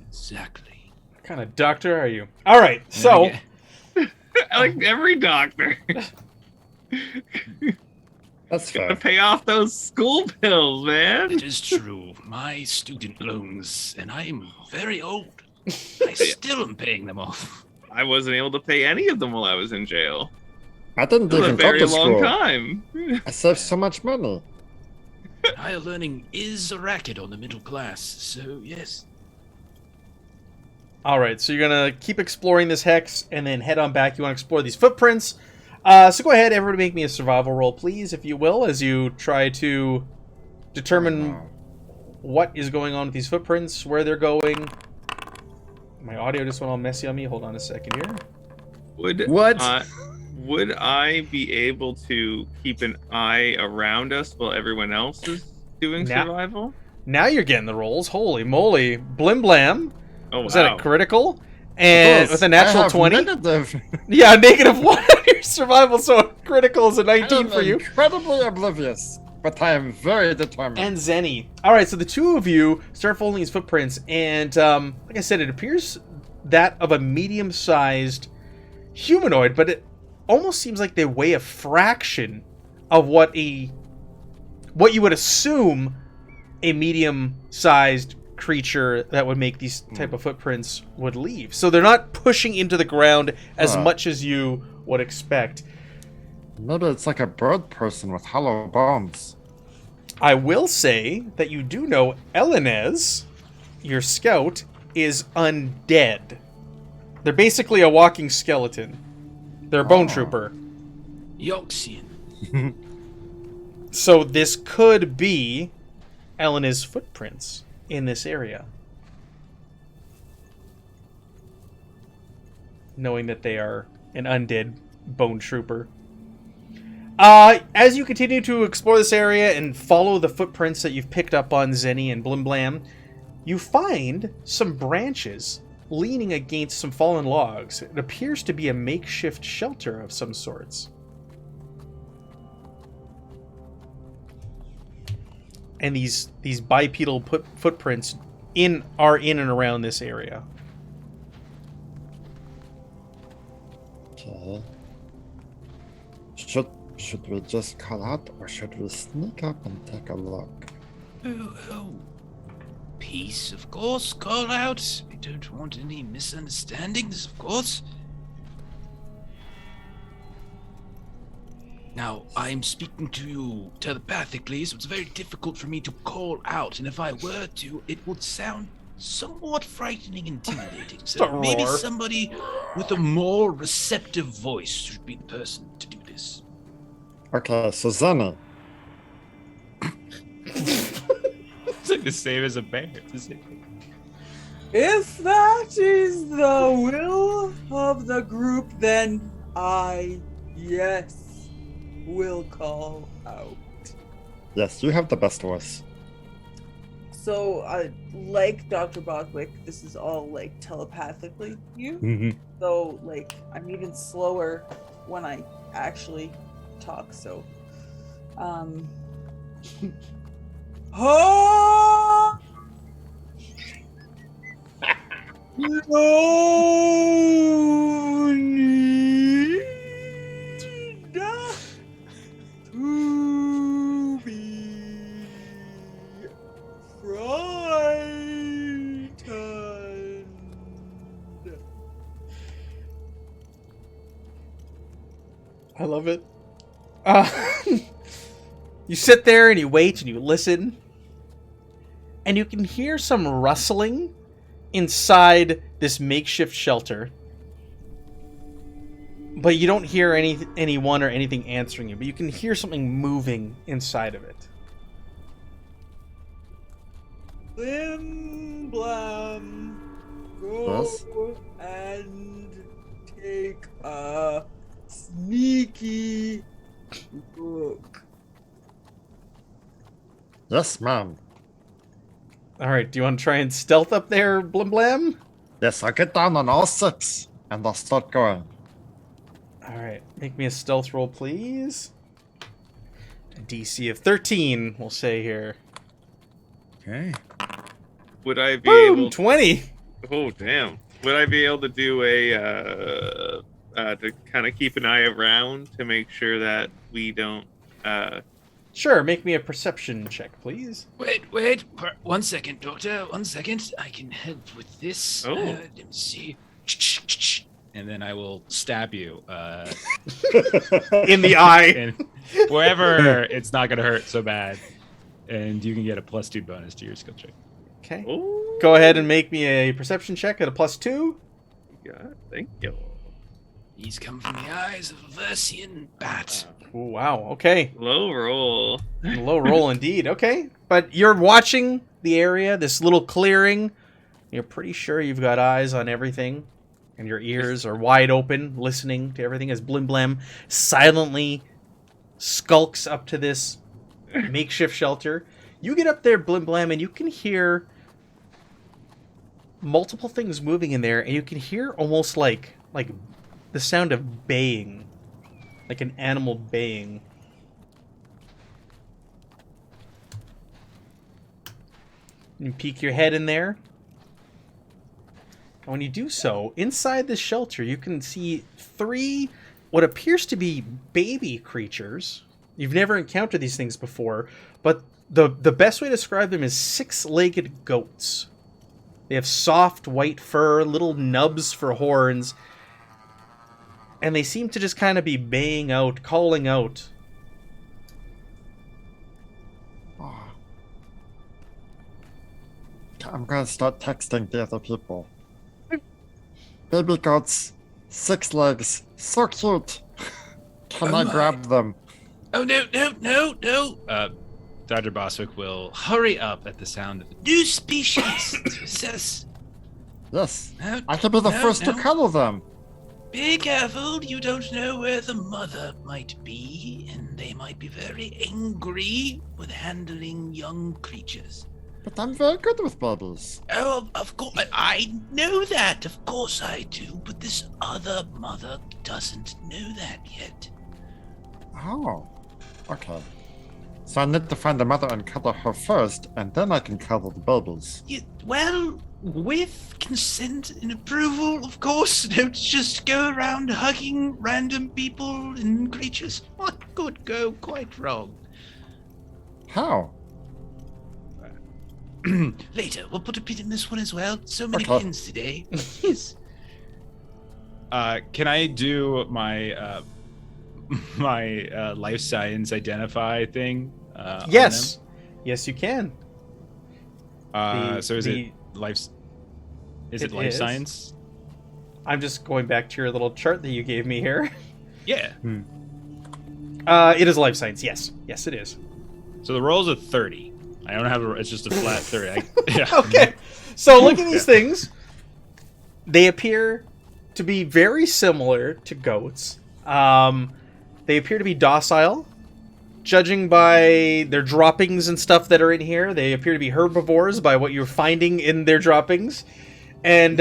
Exactly. What kind of doctor are you? All right, so Okay. Like every doctor. That's Gotta fair. pay off those school bills, man. It is true. My student loans, and I am very old. I still am paying them off. I wasn't able to pay any of them while I was in jail. I didn't It was a even go very to long school. time. I saved so much money. Higher learning is a racket on the middle class, so yes. all right, so you're gonna keep exploring this hex and then head on back. You want to explore these footprints. So go ahead, everybody, make me a survival roll, please, if you will, as you try to determine what is going on with these footprints, where they're going. My audio just went all messy on me. Hold on a second here. Would I be able to keep an eye around us while everyone else is doing Now- survival? Now you're getting the rolls. Holy moly. Blim Blam. Oh, Was wow. that a critical? And Yes, with a I natural have 20? negative. Yeah, -1 on your survival, so critical is a 19 I for am you. incredibly oblivious, but I am very determined. And Zenny. Alright, so the two of you start following his footprints, and like I said, it appears that of a medium-sized humanoid, but it almost seems like they weigh a fraction of what you would assume a medium-sized creature that would make these type of footprints would leave. So they're not pushing into the ground as much as you would expect. Maybe it's like a bird person with hollow bones. I will say that you do know Elenez, your scout, is undead. They're basically a walking skeleton. They're a bone trooper. Yoxian. So this could be Elenez's footprints in this area. Knowing that they are an undead bone trooper. As you continue to explore this area and follow the footprints that you've picked up on Zenny and Blim Blam, you find some branches leaning against some fallen logs. It appears to be a makeshift shelter of some sorts. And these bipedal footprints are in and around this area. Okay. Should we just call out, or should we sneak up and take a look? Oh. Peace, of course. Call out. We don't want any misunderstandings, of course. Now, I'm speaking to you telepathically, so it's very difficult for me to call out, and if I were to, it would sound somewhat frightening and intimidating. So Don't maybe roar. somebody with a more receptive voice should be the person to do this. Okay, so Zenny. It's like the same as a bear. It's the same thing. If that is the will of the group, then I, yes, will call out. Yes, you have the best voice. So, like Dr. Boswick, this is all like telepathically you. Mm-hmm. So, like, I'm even slower when I actually talk. So, oh! No need to be frightened. I love it. You sit there and you wait and you listen, and you can hear some rustling inside this makeshift shelter, but you don't hear anyone or anything answering you, but you can hear something moving inside of it. Blim blam, go Yes? and take a sneaky look. Yes, ma'am. All right, do you want to try and stealth up there, Blim Blam? Yes, I'll get down on all six, and I'll start going. All right, make me a stealth roll, please. A DC of 13, we'll say here. Okay. Would I be Boom, able? 20. Oh damn! Would I be able to do a to kind of keep an eye around to make sure that we don't? Sure, make me a perception check, please. Wait, 1 second, Doctor, 1 second. I can help with this. Oh. Let me see. And then I will stab you. In the eye. And wherever it's not going to hurt so bad. And you can get a +2 bonus to your skill check. Okay. Oh, Go ahead and make me a perception check at a +2. yeah, thank you. He's come from the eyes of a Versian bat. Ooh, wow, okay. Low roll. Low roll indeed. Okay. But you're watching the area, this little clearing. You're pretty sure you've got eyes on everything. And your ears are wide open, listening to everything as Blim Blam silently skulks up to this makeshift shelter. You get up there, Blim Blam, and you can hear multiple things moving in there, and you can hear almost like the sound of baying. Like an animal baying. You peek your head in there. And when you do so, inside this shelter, you can see 3 what appears to be baby creatures. You've never encountered these things before, but the best way to describe them is 6-legged goats. They have soft white fur, little nubs for horns, and they seem to just kind of be baying out, calling out. Oh. I'm gonna start texting the other people. Baby goats, 6 legs, so cute. Can Oh I my. grab them? Oh, no. Dr. Boswick will hurry up at the sound of the New species to assess. Yes, No, I can be the no, first no. to cuddle them. Be careful, you don't know where the mother might be, and they might be very angry with handling young creatures. But I'm very good with babies. Oh, of course, I know that, of course I do, but this other mother doesn't know that yet. Oh, okay. So I need to find the mother and cuddle her first, and then I can cuddle the babies. Well, with consent and approval, of course. Don't just go around hugging random people and creatures. What could go quite wrong? How? Later, we'll put a pin in this one as well. So many Okay. pins today. Yes. Can I do my life science identify thing? On Yes. Yes, you can. them? So is the- it life? Is It it life is. science? I'm just going back to your little chart that you gave me here. Yeah. It is life science. Yes. Yes, it is. So the roll's a 30. I don't have a. It's just a flat 30. Yeah. Okay. So look at these things. They appear to be very similar to goats. They appear to be docile. Judging by their droppings and stuff that are in here, they appear to be herbivores by what you're finding in their droppings. And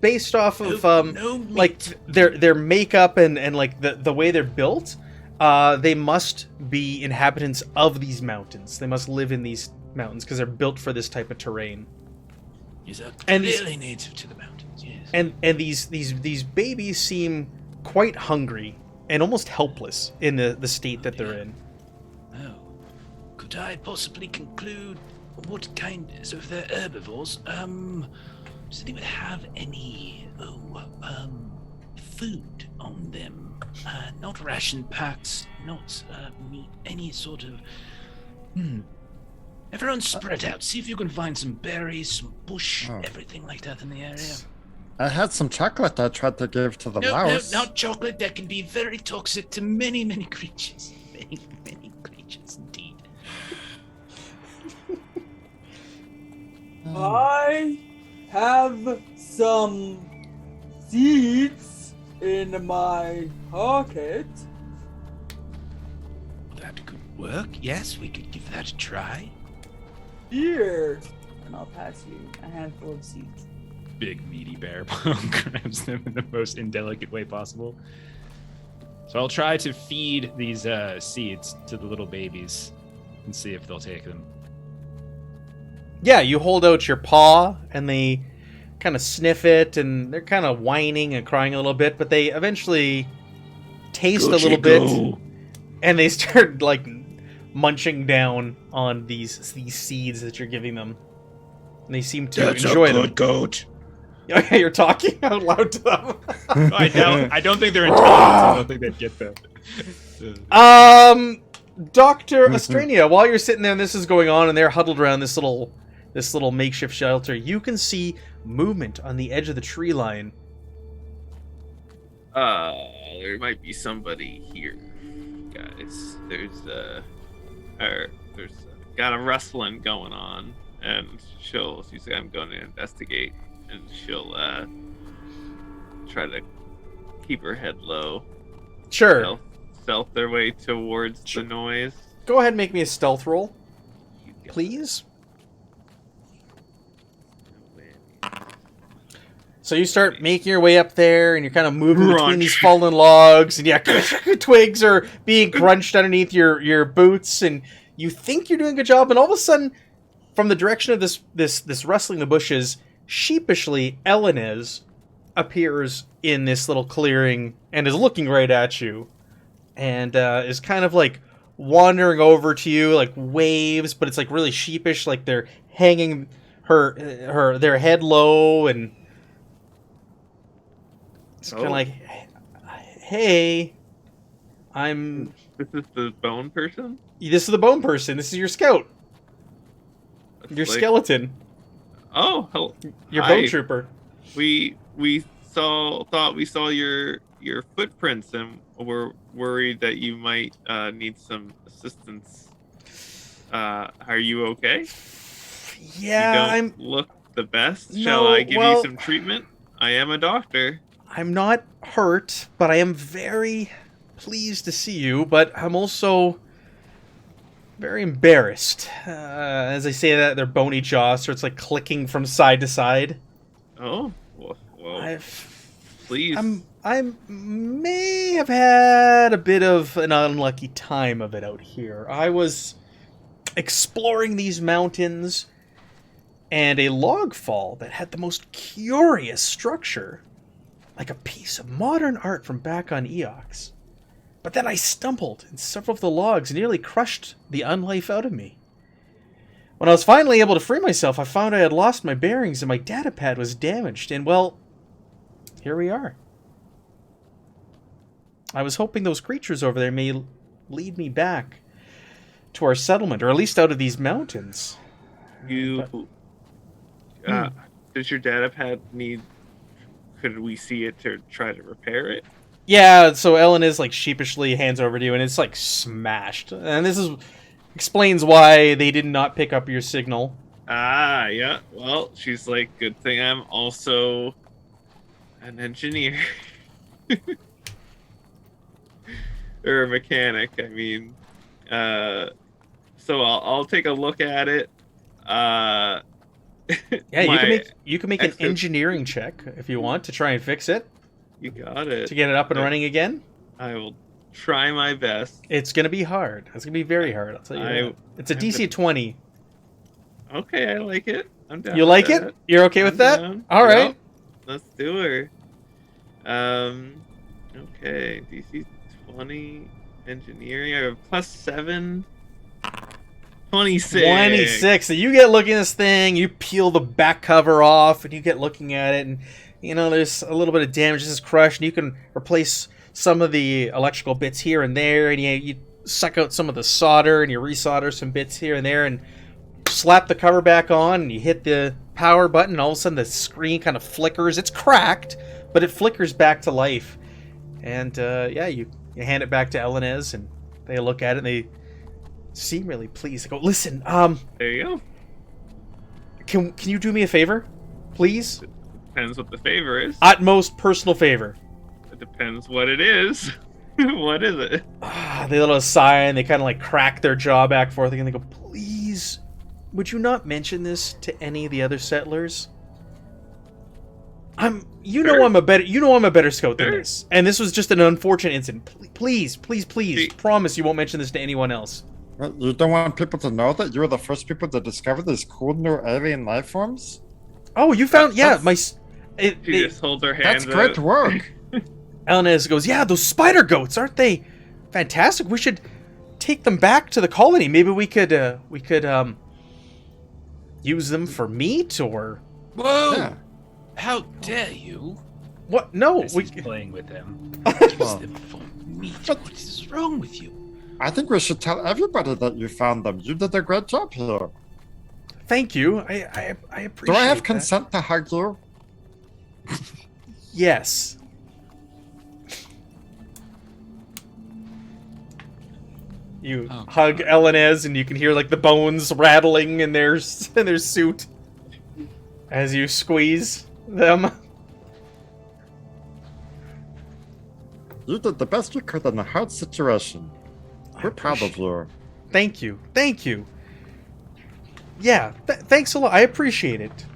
based off of no meat. like their makeup and like the way they're built, they must be inhabitants of these mountains. They must live in these mountains because they're built for this type of terrain. Is that And clearly native to the mountains? Yes. And these babies seem quite hungry and almost helpless in the state that they're in. Oh, could I possibly conclude what kind? So if they're herbivores, does anyone have any food on them? Not ration packs, not meat, any sort of. Everyone spread out. See if you can find some berries, some bush, Oh. everything like that in the area. I had some chocolate I tried to give to the No, mouse. not chocolate. That can be very toxic to many, many creatures. Many, many creatures indeed. I have some seeds in my pocket. That could work. Yes, we could give that a try. Here. And I'll pass you a handful of seeds. Big meaty bear grabs them in the most indelicate way possible. So I'll try to feed these seeds to the little babies and see if they'll take them. Yeah, you hold out your paw and they kind of sniff it and they're kind of whining and crying a little bit, but they eventually taste a little bit and they start like munching down on these seeds that you're giving them. And they seem to enjoy them. goat. Okay, you're talking out loud to them. I don't think they're intelligent. I don't think they'd get that. Dr. Estrania, while you're sitting there and this is going on and they're huddled around this little makeshift shelter, you can see movement on the edge of the tree line. There might be somebody here, guys. There's got a rustling going on, and she's like, I'm going to investigate, and she'll try to keep her head low. Sure. Stealth their way towards the noise. Go ahead and make me a stealth roll, please. So you start making your way up there, and you're kind of moving between Crunch. these fallen logs, and yeah, twigs are being crunched underneath your boots, and you think you're doing a good job, and all of a sudden, from the direction of this rustling the bushes, sheepishly, Elenez appears in this little clearing and is looking right at you, and is kind of like wandering over to you, like waves, but it's like really sheepish, like they're hanging their head low, and it's kind of like, hey, This is the bone person. this is the bone person. This is your scout, It's your like, skeleton, Oh, hello. your Hi. bone trooper. We thought we saw your footprints, and we're worried that you might need some assistance. Are you okay? Yeah, You don't look the best. No, Shall I give well- you some treatment? I am a doctor. I'm not hurt, but I am very pleased to see you, but I'm also very embarrassed. As I say that, their bony jaw starts like clicking from side to side. Oh, well, please. I may have had a bit of an unlucky time of it out here. I was exploring these mountains, and a log fall that had the most curious structure, like a piece of modern art from back on Eox. But then I stumbled, and several of the logs nearly crushed the unlife out of me. When I was finally able to free myself, I found I had lost my bearings and my datapad was damaged, and well, here we are. I was hoping those creatures over there may lead me back to our settlement, or at least out of these mountains. Does your datapad need... Could we see it to try to repair it? Yeah, so Ellen is like sheepishly hands over to you, and it's like smashed. And this explains why they did not pick up your signal. Ah, yeah. Well, she's like, good thing I'm also an engineer. Or a mechanic, I mean. So I'll take a look at it. Yeah, you can make an engineering check if you want to try and fix it. You got it. To get it up and running again? I will try my best. It's going to be hard. It's going to be very hard, I'll tell you that. It's a DC 20. Okay, I like it. I'm down. You like it? You're okay with that? Down. All right. Yep. Let's do her. Okay, DC 20 engineering. I have +7. 26. 26. So you get looking at this thing, you peel the back cover off, and you get looking at it, and you know there's a little bit of damage. This is crushed, and you can replace some of the electrical bits here and there, and you suck out some of the solder, and you resolder some bits here and there, and slap the cover back on, and you hit the power button, and all of a sudden the screen kind of flickers. It's cracked, but it flickers back to life. And you hand it back to Elenez, and they look at it, and they seem really pleased. They go, listen, there you go. Can you do me a favor, please? Depends what the favor is. Utmost personal favor. It depends what it is. What is it? They let us sigh, and they kind of like crack their jaw back forth again. They go, please, would you not mention this to any of the other settlers? I'm a better scout than this, and this was just an unfortunate incident. Please, promise you won't mention this to anyone else. You don't want people to know that you were the first people to discover these cool new alien life forms? Oh, you found... She just holds her hands That's great work. Elenez goes, yeah, those spider goats, aren't they fantastic? We should take them back to the colony. Maybe we could use them for meat, or... Whoa! Yeah. How dare you? What? No, He's playing with them. Use them for meat. What is wrong with you? I think we should tell everybody that you found them. You did a great job here. Thank you. I appreciate. Do I have that. consent to hug you? Yes. You hug Elenez, and you can hear like the bones rattling in their suit as you squeeze them. You did the best you could in a hard situation. We're proud of you. Thank you. Yeah, thanks a lot. I appreciate it.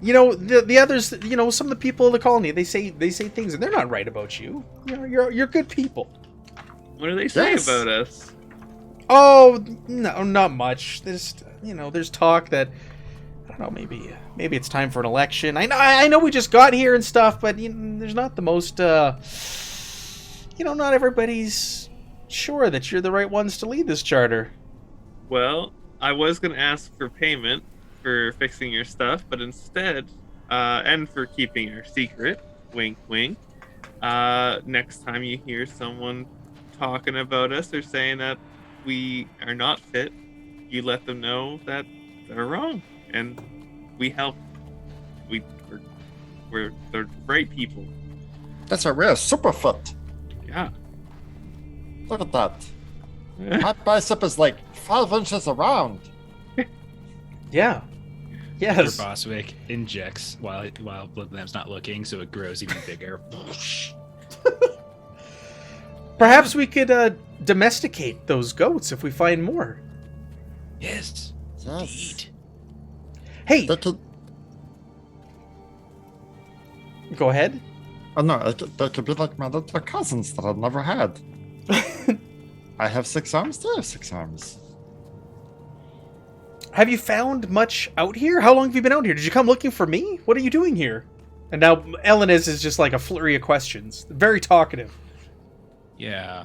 You know, the others, you know, some of the people in the colony, they say things, and they're not right about you. You know, you're good people. What do they say Yes. about us? Oh, no, not much. There's talk that, I don't know, maybe it's time for an election. I know we just got here and stuff, but there's not the most, not everybody's sure that you're the right ones to lead this charter. Well, I was going to ask for payment for fixing your stuff, but instead, and for keeping your secret, wink, wink, next time you hear someone talking about us or saying that we are not fit, you let them know that they're wrong, and we help. They're great people. That's right, we're super fit. Yeah. Look at that. My bicep is like 5 inches around. Yeah. Yes. Boswick injects while Bloodlam's not looking, so it grows even bigger. Perhaps we could domesticate those goats if we find more. Yes. Indeed. Hey, They could, go ahead. oh no, they could be like my little cousins that I've never had. I have 6 arms, they have 6 arms. have you found much out here? How long have you been out here? Did you come looking for me? What are you doing here? And now Elenis is just like a flurry of questions. Very talkative. Yeah.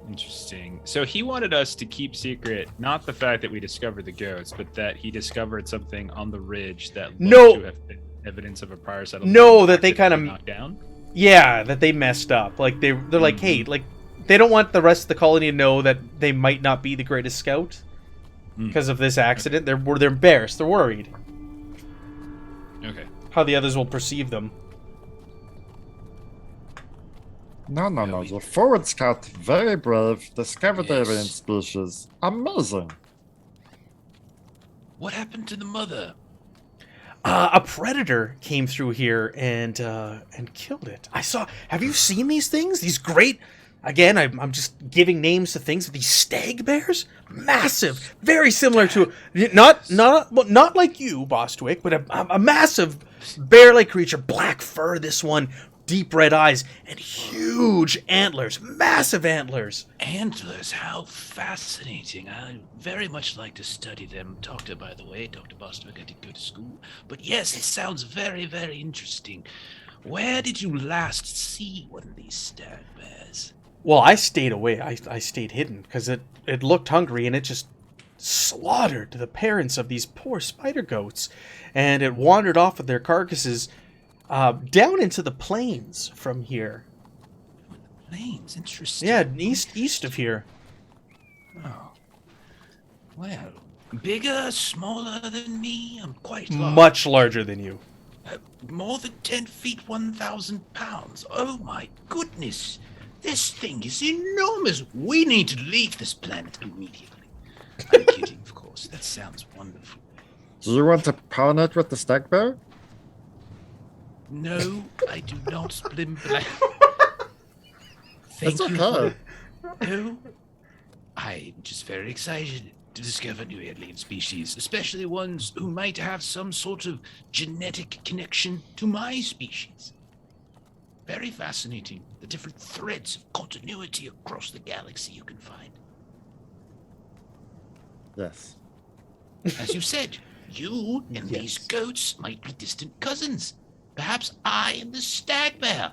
Interesting. So he wanted us to keep secret not the fact that we discovered the goats, but that he discovered something on the ridge that looked to have been evidence of a prior settlement. No, that they kind of knocked down. Yeah, that they messed up. Like they're like, hey, like they don't want the rest of the colony to know that they might not be the greatest scout because of this accident. They're embarrassed. They're worried. Okay. How the others will perceive them. No. Your forward scout, very brave, discovered the alien species. Amazing. What happened to the mother? A predator came through here and killed it. I saw. Have you seen these things? These great. Again, I'm just giving names to things. These stag bears, massive, very similar to not like you, Bostwick, but a massive bear-like creature, black fur. This one, deep red eyes, and huge antlers, massive antlers. Antlers, how fascinating. I very much like to study them. Doctor, by the way, Dr. Bostwick, I did go to school. But yes, it sounds very, very interesting. Where did you last see one of these stag bears? Well, I stayed away. I stayed hidden because it looked hungry and it just slaughtered the parents of these poor spider goats. And it wandered off with their carcasses down into the plains from here. Plains, interesting. Yeah, east of here. Oh. Well, bigger, smaller than me? I'm quite large. Much larger than you. More than 10 feet, 1,000 pounds. Oh my goodness. This thing is enormous. We need to leave this planet immediately. I'm kidding, of course. That sounds wonderful. Do you want to pollinate with the stag bear? No, I do not, Blim Blam. It's Thank you. okay. No, I'm just very excited to discover new alien species, especially ones who might have some sort of genetic connection to my species. Very fascinating, the different threads of continuity across the galaxy you can find. Yes. As you said, you and these goats might be distant cousins. Perhaps I and the stag bear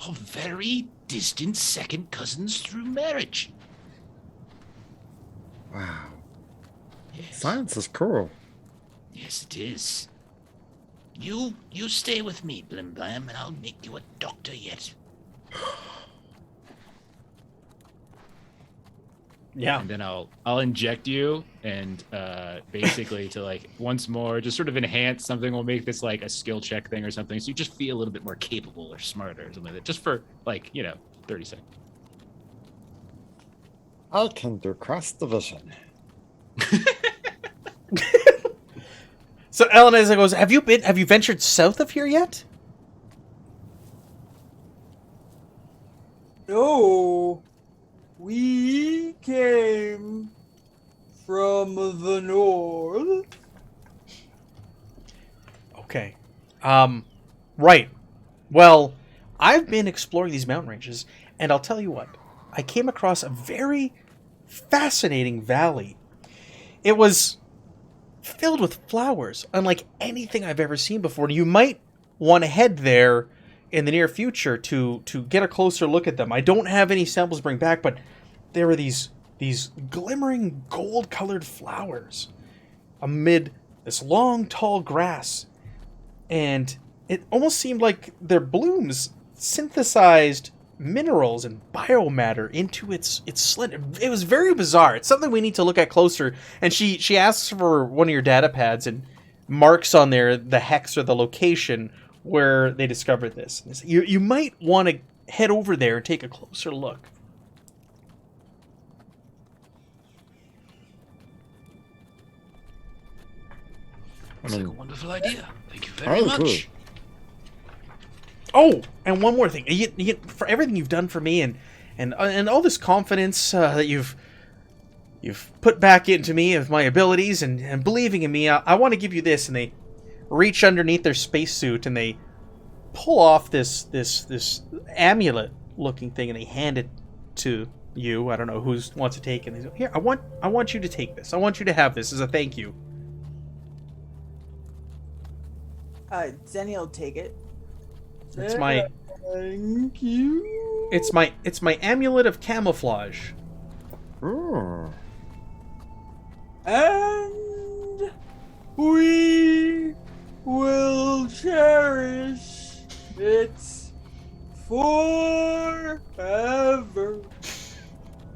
are very distant second cousins through marriage. Wow. Yes. Science is cool. Yes, it is. You stay with me, Blim Blam, and I'll make you a doctor yet. Yeah. And then I'll inject you and basically to like once more just sort of enhance something. We'll make this like a skill check thing or something, so you just feel a little bit more capable or smarter or something like that, just for like 30 seconds. I can do cross division. So Elenis goes, have you ventured south of here yet? No, we came from the north. Okay. Right. Well, I've been exploring these mountain ranges, and I'll tell you what. I came across a very fascinating valley. It was filled with flowers, unlike anything I've ever seen before. You might want to head there in the near future to get a closer look at them. I don't have any samples to bring back, but there were these glimmering gold-colored flowers amid this long, tall grass. And it almost seemed like their blooms synthesized minerals and biomatter into its slit. It was very bizarre. It's something we need to look at closer. And she asks for one of your data pads and marks on there the hex or the location where they discovered this. You might want to head over there and take a closer look. That's like a wonderful idea. Thank you very Oh, much. cool. Oh, and one more thing. For everything you've done for me and all this confidence that you've put back into me of my abilities and believing in me, I want to give you this. And they reach underneath their spacesuit and they pull off this amulet-looking thing and they hand it to you. I don't know who wants to take it. And they say, here, I want you to take this. I want you to have this as a thank you. Zenny will take it. It's my Thank you. it's my amulet of camouflage. Ooh. And we will cherish it forever.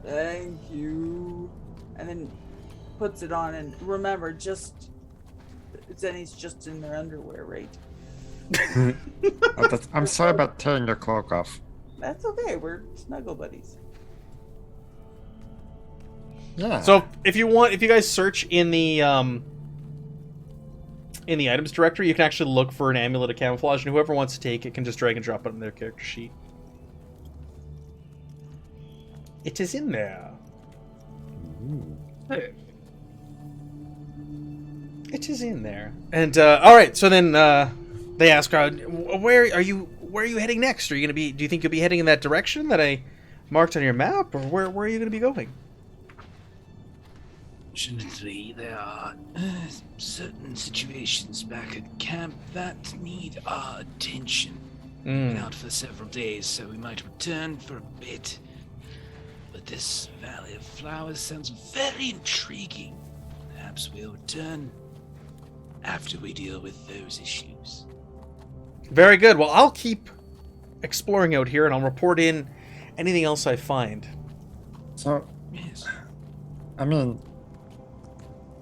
Thank you. And then puts it on, and remember, Zenny's just in their underwear, right? I'm sorry about tearing your cloak off. That's okay. We're snuggle buddies. Yeah. So if you guys search in the items directory, you can actually look for an amulet of camouflage, and whoever wants to take it can just drag and drop it on their character sheet. It is in there. It is in there. And all right, so then they ask, "Where are you heading next? Are you gonna be? Do you think you'll be heading in that direction that I marked on your map, or where are you gonna be going?" Fortunately, there are certain situations back at camp that need our attention. Been out for several days, so we might return for a bit. But this Valley of Flowers sounds very intriguing. Perhaps we'll return after we deal with those issues. Very good. Well, I'll keep exploring out here, and I'll report in anything else I find. So, Yes. I mean,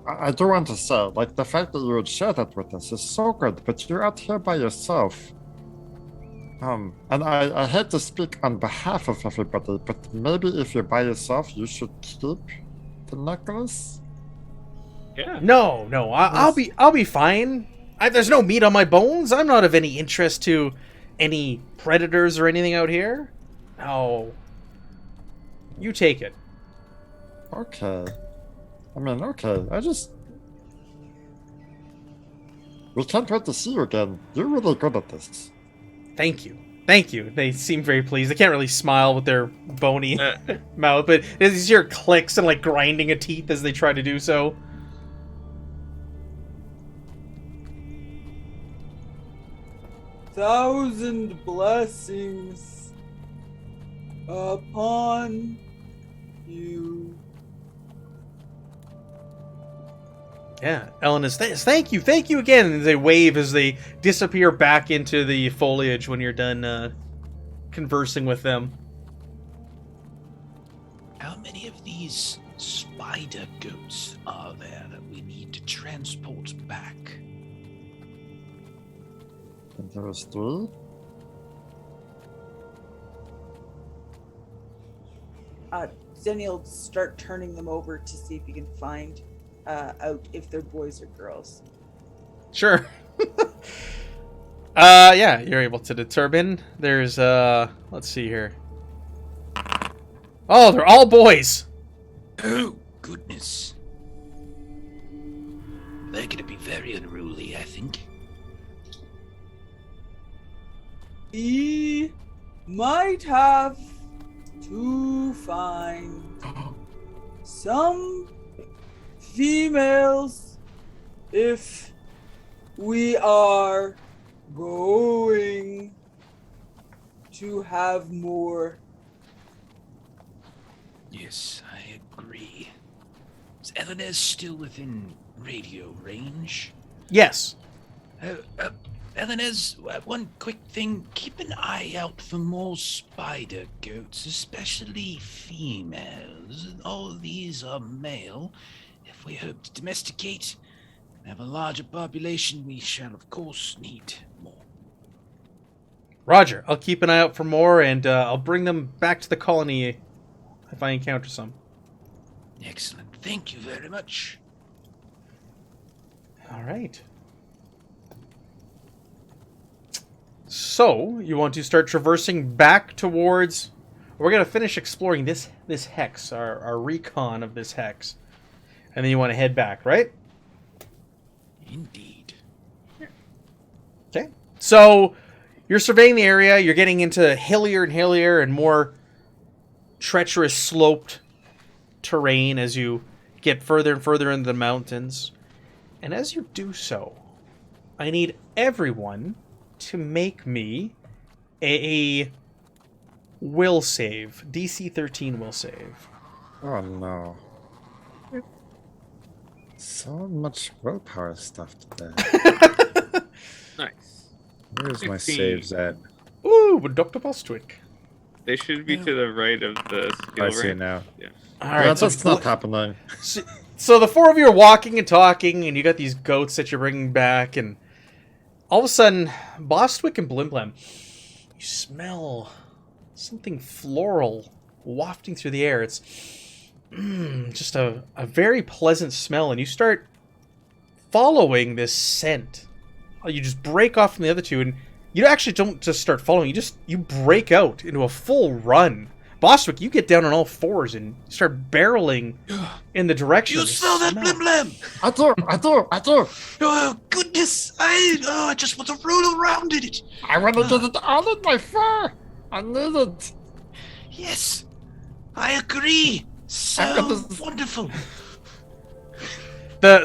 I do want to say, like, the fact that you would share that with us is so good, but you're out here by yourself. And I hate to speak on behalf of everybody, but maybe if you're by yourself, you should keep the necklace. Yeah. No, I'll be fine. There's no meat on my bones. I'm not of any interest to any predators or anything out here. No. You take it. Okay. I mean, okay. We can't wait to see you again. You're really good at this. Thank you. They seem very pleased. They can't really smile with their bony mouth, but you hear clicks and like grinding of teeth as they try to do so. Thousand blessings upon you. Yeah, Ellen is. Thank you again. And they wave as they disappear back into the foliage when you're done conversing with them. How many of these spider goats are there that we need to transport back? And there was 3. Zenny will start turning them over to see if he can find out if they're boys or girls. Sure. Yeah, you're able to determine. There's let's see here. Oh, they're all boys. Oh, goodness. They're gonna be very unruly, I think. He might have to find some females if we are going to have more. Yes, I agree. Is Eleanor still within radio range? Yes. Eleanor's, one quick thing. Keep an eye out for more spider goats, especially females. All these are male. If we hope to domesticate and have a larger population, we shall, of course, need more. Roger. I'll keep an eye out for more, and I'll bring them back to the colony if I encounter some. Excellent. Thank you very much. All right. So, you want to start traversing back towards... We're going to finish exploring this hex, our recon of this hex. And then you want to head back, right? Indeed. Okay. So, you're surveying the area. You're getting into hillier and hillier and more treacherous sloped terrain as you get further and further into the mountains. And as you do so, I need everyone to make me a will save. DC 13 will save. Oh no. So much willpower stuff today. Nice. Where's my 15. saves at? Ooh, with Dr. Bostwick. They should be to the right of the skill I see rank. now. Yeah. All No, right, that's not happening. So the four of you are walking and talking, and you got these goats that you're bringing back, and all of a sudden, Bostwick and Blimblam, you smell something floral wafting through the air. It's just a very pleasant smell, and you start following this scent. You just break off from the other two, and you actually don't just start following. You break out into a full run. Bostwick, you get down on all fours and start barreling in the direction. You of the smell that, smell. Blim Blam? I do. Oh, goodness. I just want to roll around in it. I want to get it out of my fur. I need it. Yes, I agree. So I'm gonna- wonderful.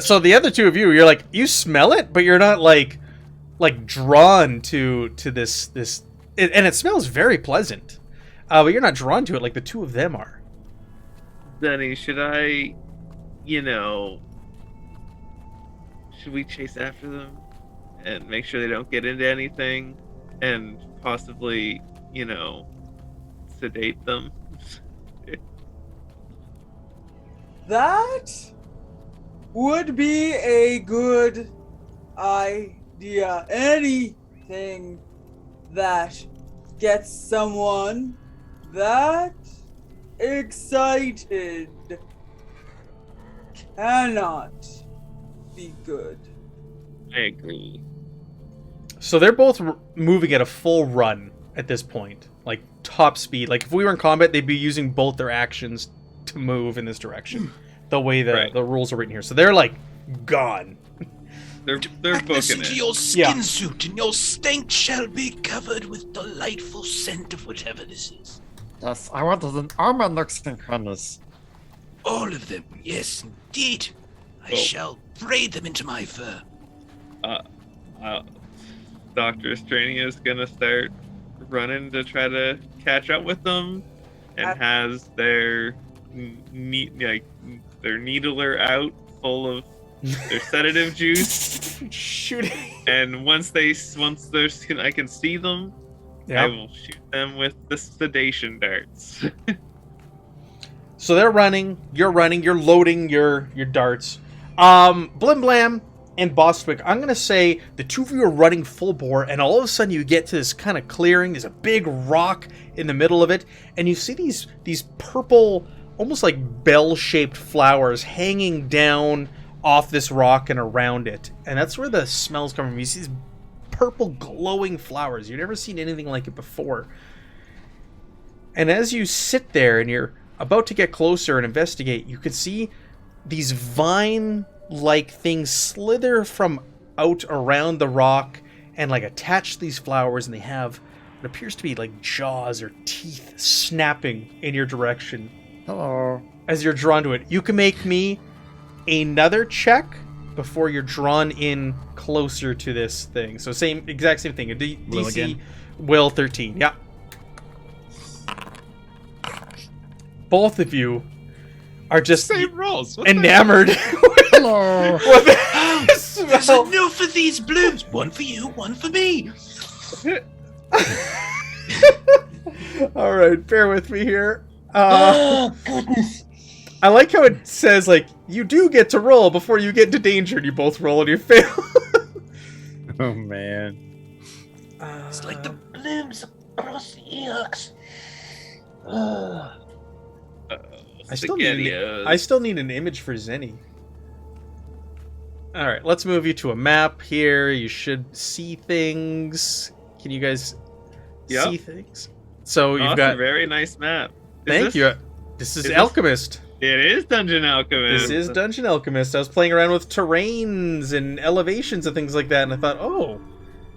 So the other two of you, you're like, you smell it, but you're not like drawn to this and it smells very pleasant. But you're not drawn to it like the two of them are. Denny, should I, should we chase after them and make sure they don't get into anything and possibly, sedate them? That would be a good idea. Anything that gets someone that excited cannot be good. I agree. So they're both moving at a full run at this point, like top speed. Like if we were in combat, they'd be using both their actions to move in this direction. The way the rules are written here, so they're like gone. They're Back booking into it. your skin suit, and your stank shall be covered with delightful scent of whatever this is. Yes, I wanted an armor nooks and crannies. All of them, yes, indeed. I shall braid them into my fur. Dr. Estrania is gonna start running to try to catch up with them, and has their their needler out full of their sedative juice. Shooting. And once there's I can see them, I will shoot them with the sedation darts. So they're running, you're loading your darts. Blim Blam and Bostwick, I'm gonna say the two of you are running full bore, and all of a sudden you get to this kind of clearing. There's a big rock in the middle of it, and you see these purple, almost like bell-shaped flowers hanging down off this rock and around it. And that's where the smell's coming from. You see these purple glowing flowers. You've never seen anything like it before. And as you sit there and you're about to get closer and investigate, you can see these vine-like things slither from out around the rock and like attach these flowers, and they have what appears to be like jaws or teeth snapping in your direction. Hello. As you're drawn to it, you can make me another check before you're drawn in closer to this thing. So exact same thing. A Will DC again? Will 13. Yeah. Both of you are just Same rolls. What the- enamored Hello. with the There's smell. enough of these blooms. One for you, one for me. All right, bear with me here. Oh, goodness. I like how it says, like, you do get to roll before you get into danger, and you both roll and you fail. Oh man. It's like the blooms across the earth. I still need an image for Zenny. All right, let's move you to a map here. You should see things. Can you guys see things? So you've got. Very nice map. Thank you. This is Alchemist. It is Dungeon Alchemist. This is Dungeon Alchemist. I was playing around with terrains and elevations and things like that, and I thought, oh,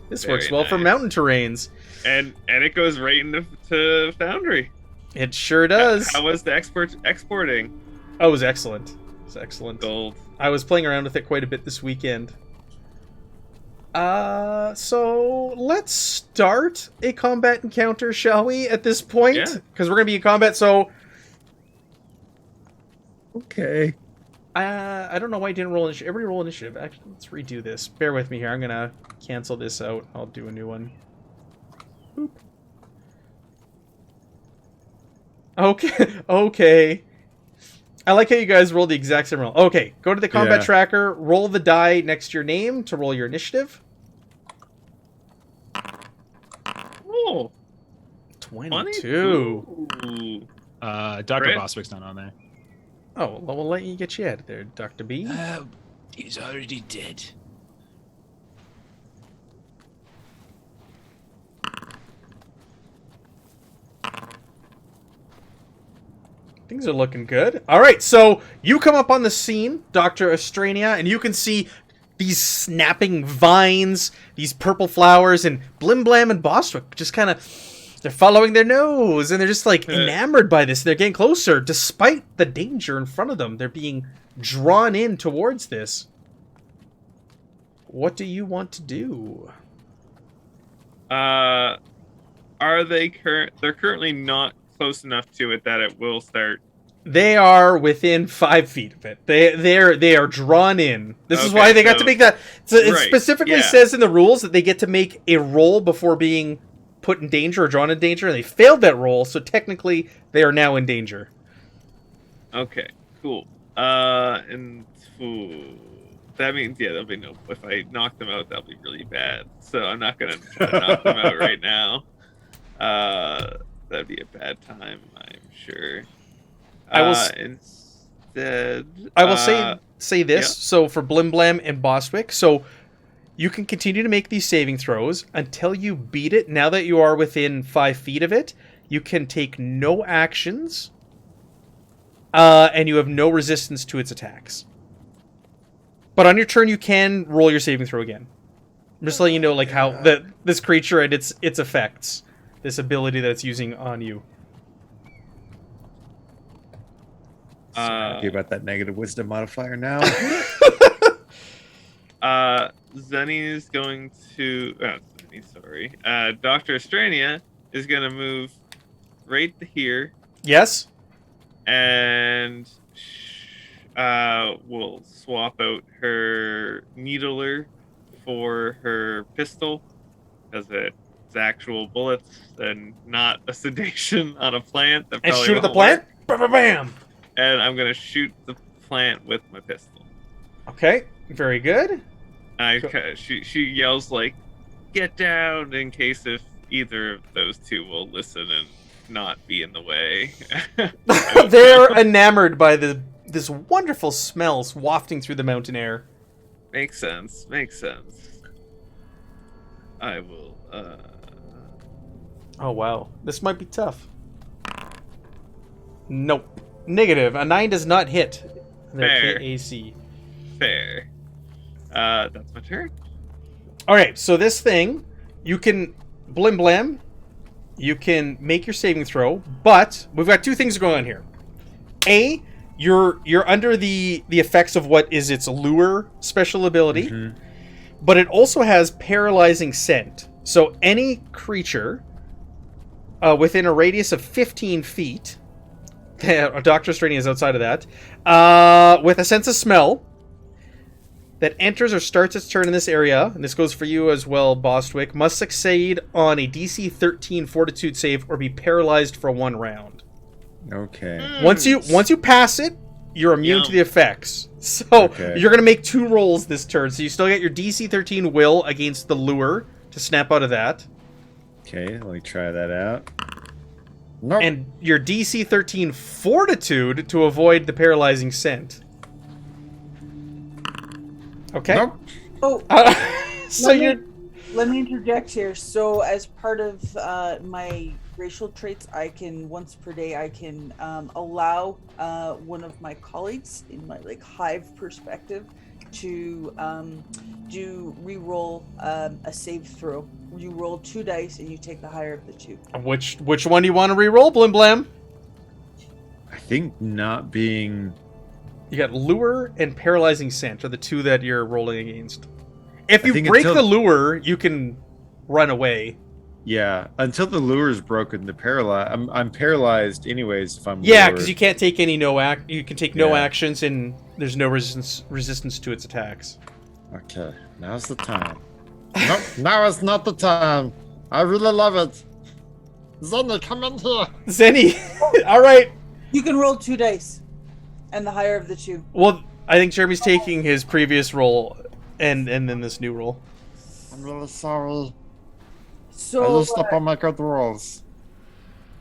this Very works well for nice. mountain terrains. And it goes right into Foundry. It sure does. How was the exporting? Oh, it was excellent. It was excellent. Gold. I was playing around with it quite a bit this weekend. So let's start a combat encounter, shall we? At this point, Yeah. because we're gonna be in combat. So, Okay. I don't know why I didn't roll initiative. Everybody roll initiative. Actually, let's redo this. Bear with me here. I'm gonna cancel this out. I'll do a new one. Boop. Okay. Okay. I like how you guys roll the exact same roll. Okay, go to the combat Yeah. tracker. Roll the die next to your name to roll your initiative. Oh, 22. 22. Dr. Chris? Boswick's not on there. Oh, well, we'll let you get you out of there, Dr. B. He's already dead. Things are looking good. All right, so you come up on the scene, Dr. Estrania, and you can see these snapping vines, these purple flowers, and Blim Blam and Bostwick just kind of, they're following their nose, and they're just like enamored by this. They're getting closer, despite the danger in front of them. They're being drawn in towards this. What do you want to do? Are they They're currently not close enough to it that it will start. They are within 5 feet of it. They are drawn in. This is Okay, why they got to so- make that. So it Right, specifically yeah. says in the rules that they get to make a roll before being put in danger or drawn in danger, and they failed that roll, so technically they are now in danger. Okay, cool. And ooh, that means there'll be no. If I knock them out, that'll be really bad. So I'm not gonna try to knock them out right now. That'd be a bad time, I'm sure. I will instead. I will say this. yeah. So for Blim Blam and Bostwick, so you can continue to make these saving throws until you beat it. Now that you are within 5 feet of it, you can take no actions, and you have no resistance to its attacks. But on your turn, you can roll your saving throw again. I'm just letting you know, like how this creature and its effects, this ability that it's using on you. Happy about that negative wisdom modifier now. Zenny is going to. Zenny, sorry. Dr. Estrania is going to move right here Yes. and we'll swap out her needler for her pistol because it's actual bullets and not a sedation on a plant. That And probably shoot at the won't work. plant. Bam, bam, bam. And I'm going to shoot the plant with my pistol. Okay. Very good. She yells like, "Get down!" in case if either of those two will listen and not be in the way. They're enamored by this wonderful smells wafting through the mountain air. Makes sense. I will. Oh wow, this might be tough. Nope. Negative. A 9 does not hit. Fair. AC. Fair. That's my turn. Alright, so this thing, you can Blim Blam, you can make your saving throw, but we've got two things going on here. A, you're under the effects of what is its lure special ability, but it also has paralyzing scent. So any creature within a radius of 15 feet, Dr. Straining is outside of that, with a sense of smell, that enters or starts its turn in this area, and this goes for you as well, Bostwick, must succeed on a DC 13 Fortitude save or be paralyzed for 1 round. Okay. Once you pass it, you're immune to the effects. So Okay. you're gonna make 2 rolls this turn. So you still get your DC 13 will against the lure to snap out of that, Okay, let me try that out. Nope. and your DC 13 Fortitude to avoid the paralyzing scent. Okay. Nope. Oh, So Let me- you're let me interject here. So, as part of my racial traits, I can once per day I can allow one of my colleagues in my hive perspective to do re-roll a save throw. You roll 2 dice and you take the higher of the 2. which one do you want to re-roll, Blim Blam? I think not being. You got lure and paralyzing scent are the 2 that you're rolling against. If I you think break until- the lure, you can run away. Yeah, until the lure is broken, the paralyzed. I'm paralyzed anyways if I'm Yeah, lured. because you can't take any You can take no Yeah. actions, and there's no resistance to its attacks. Okay, now's the time. No, now is not the time. I really love it. Zenny, come in here. Zenny, all right. You can roll 2 dice, and the higher of the two. Well, I think Jeremy's taking his previous roll, and then this new roll. I'm really sorry. I So used up all my good rolls.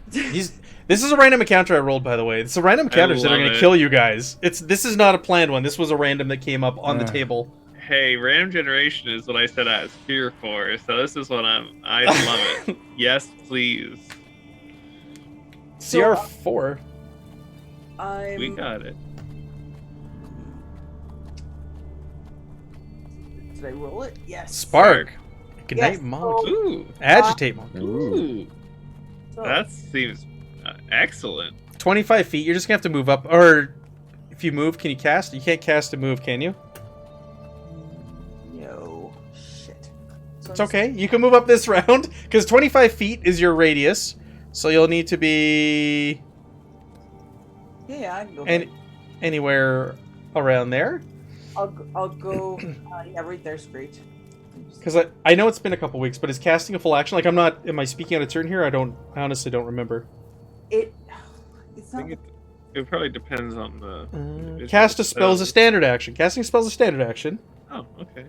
This is a random encounter I rolled, by the way. It's a random encounters that are love going to it. kill you guys. This is not a planned one. This was a random that came up on the Uh. table. Hey, random generation is what I said I was here for, so this is what I love it. Yes, please. So, CR4. I'm. We got it. Did I roll it? Yes. Spark. Ignite Yes. molecule. Ooh, Agitate molecule. ooh, So, that seems excellent. 25 feet. You're just going to have to move up. Or if you move, can you cast? You can't cast a move, can you? no. Shit. So It's okay. You can move up this round because 25 feet is your radius. So you'll need to be Yeah, I can go. any, anywhere around there. I'll go. Yeah, right there's great. Because I know it's been a couple weeks, but is casting a full action? Like, I'm not. Am I speaking out of turn here? I honestly don't remember. It's I not. think it probably depends on the. Cast a spell is a standard action. Casting a spell is a standard action. Oh, okay.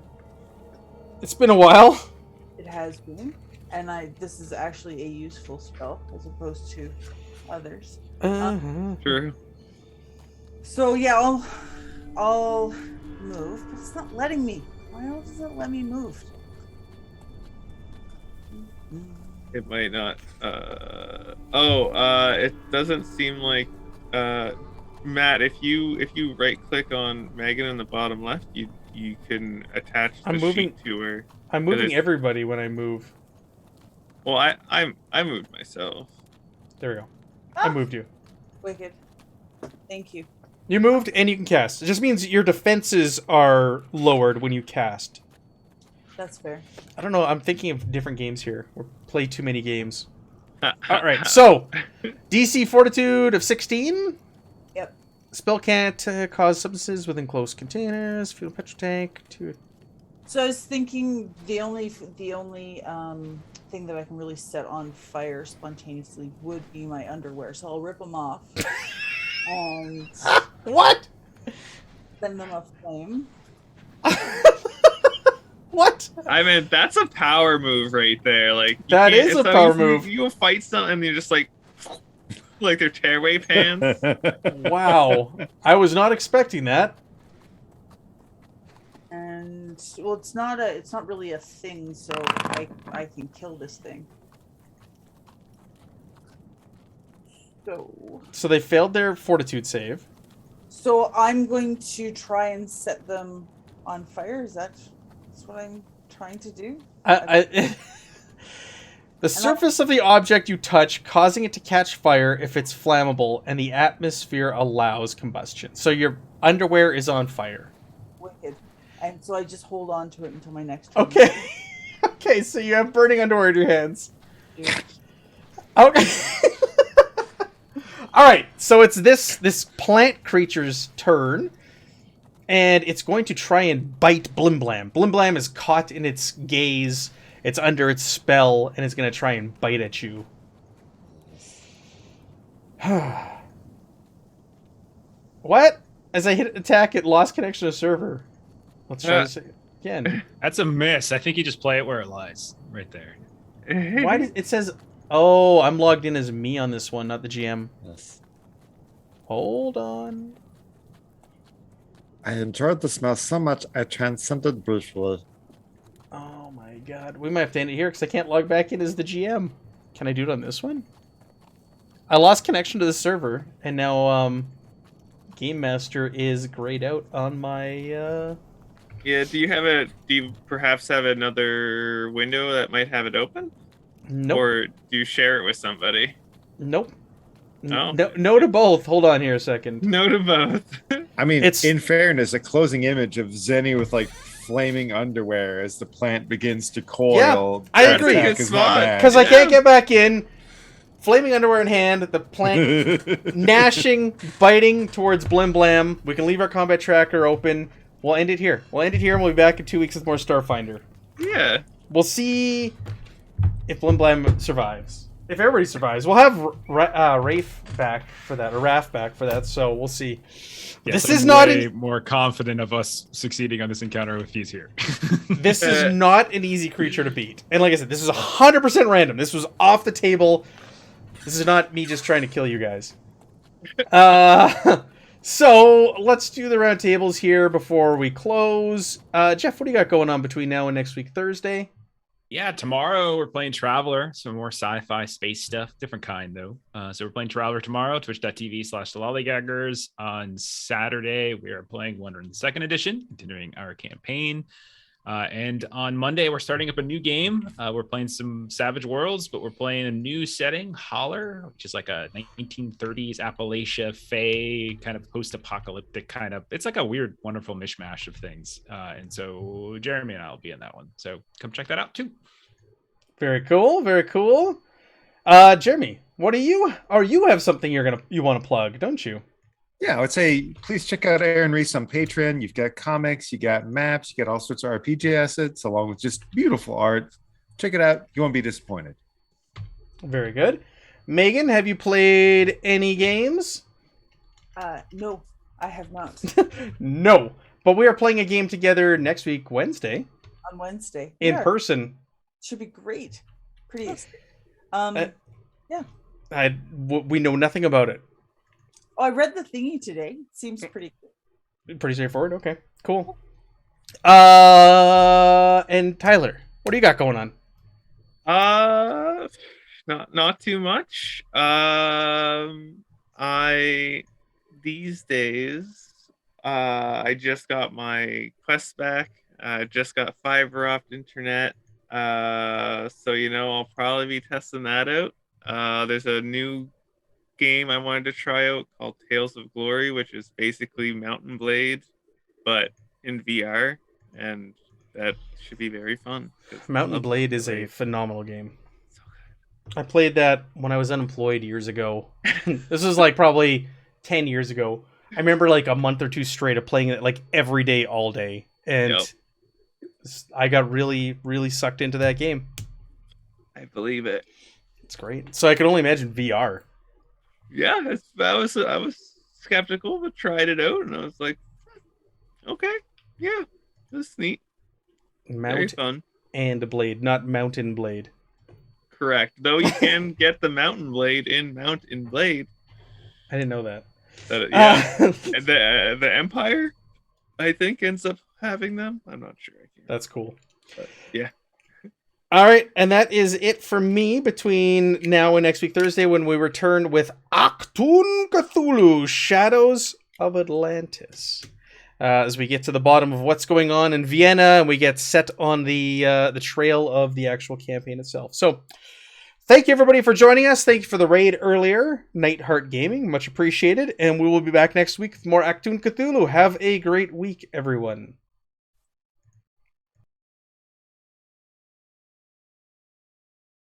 It's been a while. It has been, and this is actually a useful spell as opposed to others. True. So yeah, I'll move, but it's not letting me. Why else does it let me move? It might not. It doesn't seem like. Matt, if you right click on Megan in the bottom left, you can attach the I'm moving- sheet to her. I'm It moving is- everybody when I move. Well, I moved myself. There we go. I moved you. Wicked. Thank you. You moved and you can cast. It just means your defenses are lowered when you cast. That's fair. I don't know. I'm thinking of different games here. We're play too many games. All right. So, DC Fortitude of 16. Yep. Spell can't cause substances within close containers. Fuel petrol tank. So I was thinking the only thing that I can really set on fire spontaneously would be my underwear. So I'll rip them off and What? send them aflame. What? I mean, that's a power move right there. Like you That can't- is it's a not power easy- move. You go fight something and you're just like their tearaway pants. Wow. I was not expecting that. And well, it's not really a thing, so I can kill this thing. So they failed their Fortitude save. So I'm going to try and set them on fire. That's what I'm trying to do? The surface of the object you touch, causing it to catch fire if it's flammable, and the atmosphere allows combustion. So your underwear is on fire. Wicked. And so I just hold on to it until my next turn. Okay. Okay, so you have burning underwear in your hands. Yeah. Okay. All right, so it's this plant creature's turn, and it's going to try and bite Blim Blam. Blim Blam is caught in its gaze. It's under its spell, and it's going to try and bite at you. What? As I hit attack, it lost connection to server. Let's try this again. That's a miss. I think you just play it where it lies, right there. Why did it says? Oh, I'm logged in as me on this one, not the GM. Yes. Hold on. I enjoyed the smell so much I transcended briefly. Oh my god. We might have to end it here because I can't log back in as the GM. Can I do it on this one? I lost connection to the server, and now Game Master is grayed out on my Yeah, do you perhaps have another window that might have it open? Nope. Or do you share it with somebody? Nope. No? No to both. Hold on here a second. No to both. I mean, It's- in fairness, a closing image of Zenny with like flaming underwear as the plant begins to coil. Yeah, I That agree. attack It's is smart. not bad. Because I can't get back in. Flaming underwear in hand, the plant gnashing, biting towards Blim Blam. We can leave our combat tracker open. We'll end it here. We'll end it here, and we'll be back in 2 weeks with more Starfinder. Yeah. We'll see if Blim Blam survives. If everybody survives, we'll have Rafe back for that, or Raph back for that. So we'll see. Yes, This is I'm not way more confident of us succeeding on this encounter if he's here. This is not an easy creature to beat. And like I said, this is 100% random. This was off the table. This is not me just trying to kill you guys. So let's do the round tables here before we close. Jeff, what do you got going on between now and next week, Thursday? Yeah, tomorrow we're playing Traveler, some more sci-fi space stuff, different kind though. So we're playing Traveler tomorrow, twitch.tv/thelollygaggers. On Saturday, we are playing Wonder in the Second Edition, continuing our campaign. And on Monday, we're starting up a new game. We're playing some Savage Worlds, but we're playing a new setting, Holler, which is like a 1930s Appalachia, Fey, kind of post-apocalyptic kind of. It's like a weird, wonderful mishmash of things. And so Jeremy and I will be in that one. So come check that out too. Very cool. Very cool. Jeremy, what are you? Or you have something you want to plug, don't you? Yeah, I would say please check out Aaron Reese on Patreon. You've got comics, you got maps, you got all sorts of RPG assets, along with just beautiful art. Check it out. You won't be disappointed. Very good. Megan, have you played any games? No, I have not. No. But we are playing a game together next week, Wednesday, On Wednesday. in Yeah, person. should be great. Pretty exciting. We know nothing about it. Oh, I read the thingy today. Seems pretty good. Pretty straightforward. Okay, cool. And Tyler, what do you got going on? Not too much. These days, I just got my Quest back. Just got fiber optic internet. So I'll probably be testing that out. There's a new game I wanted to try out called Tales of Glory, which is basically Mountain Blade, but in VR, and that should be very fun. Mountain Blade is a phenomenal game. I played that when I was unemployed years ago. This was like probably 10 years ago. I remember like a month or two straight of playing it like every day, all day. And I got really, really sucked into that game. I believe it. It's great. So I can only imagine VR. Yeah, I was skeptical, but tried it out, and I was like, okay, yeah, this is neat. Very fun. And Blade, not Mountain Blade. Correct. Though you can get the Mountain Blade in Mountain Blade. I didn't know that. And the Empire, I think, ends up having them. I'm not sure. That's cool. But, yeah. All right, and that is it for me between now and next week, Thursday, when we return with Achtung Cthulhu, Shadows of Atlantis. As we get to the bottom of what's going on in Vienna, and we get set on the trail of the actual campaign itself. So, thank you everybody for joining us. Thank you for the raid earlier, Nightheart Gaming, much appreciated. And we will be back next week with more Achtung Cthulhu. Have a great week, everyone.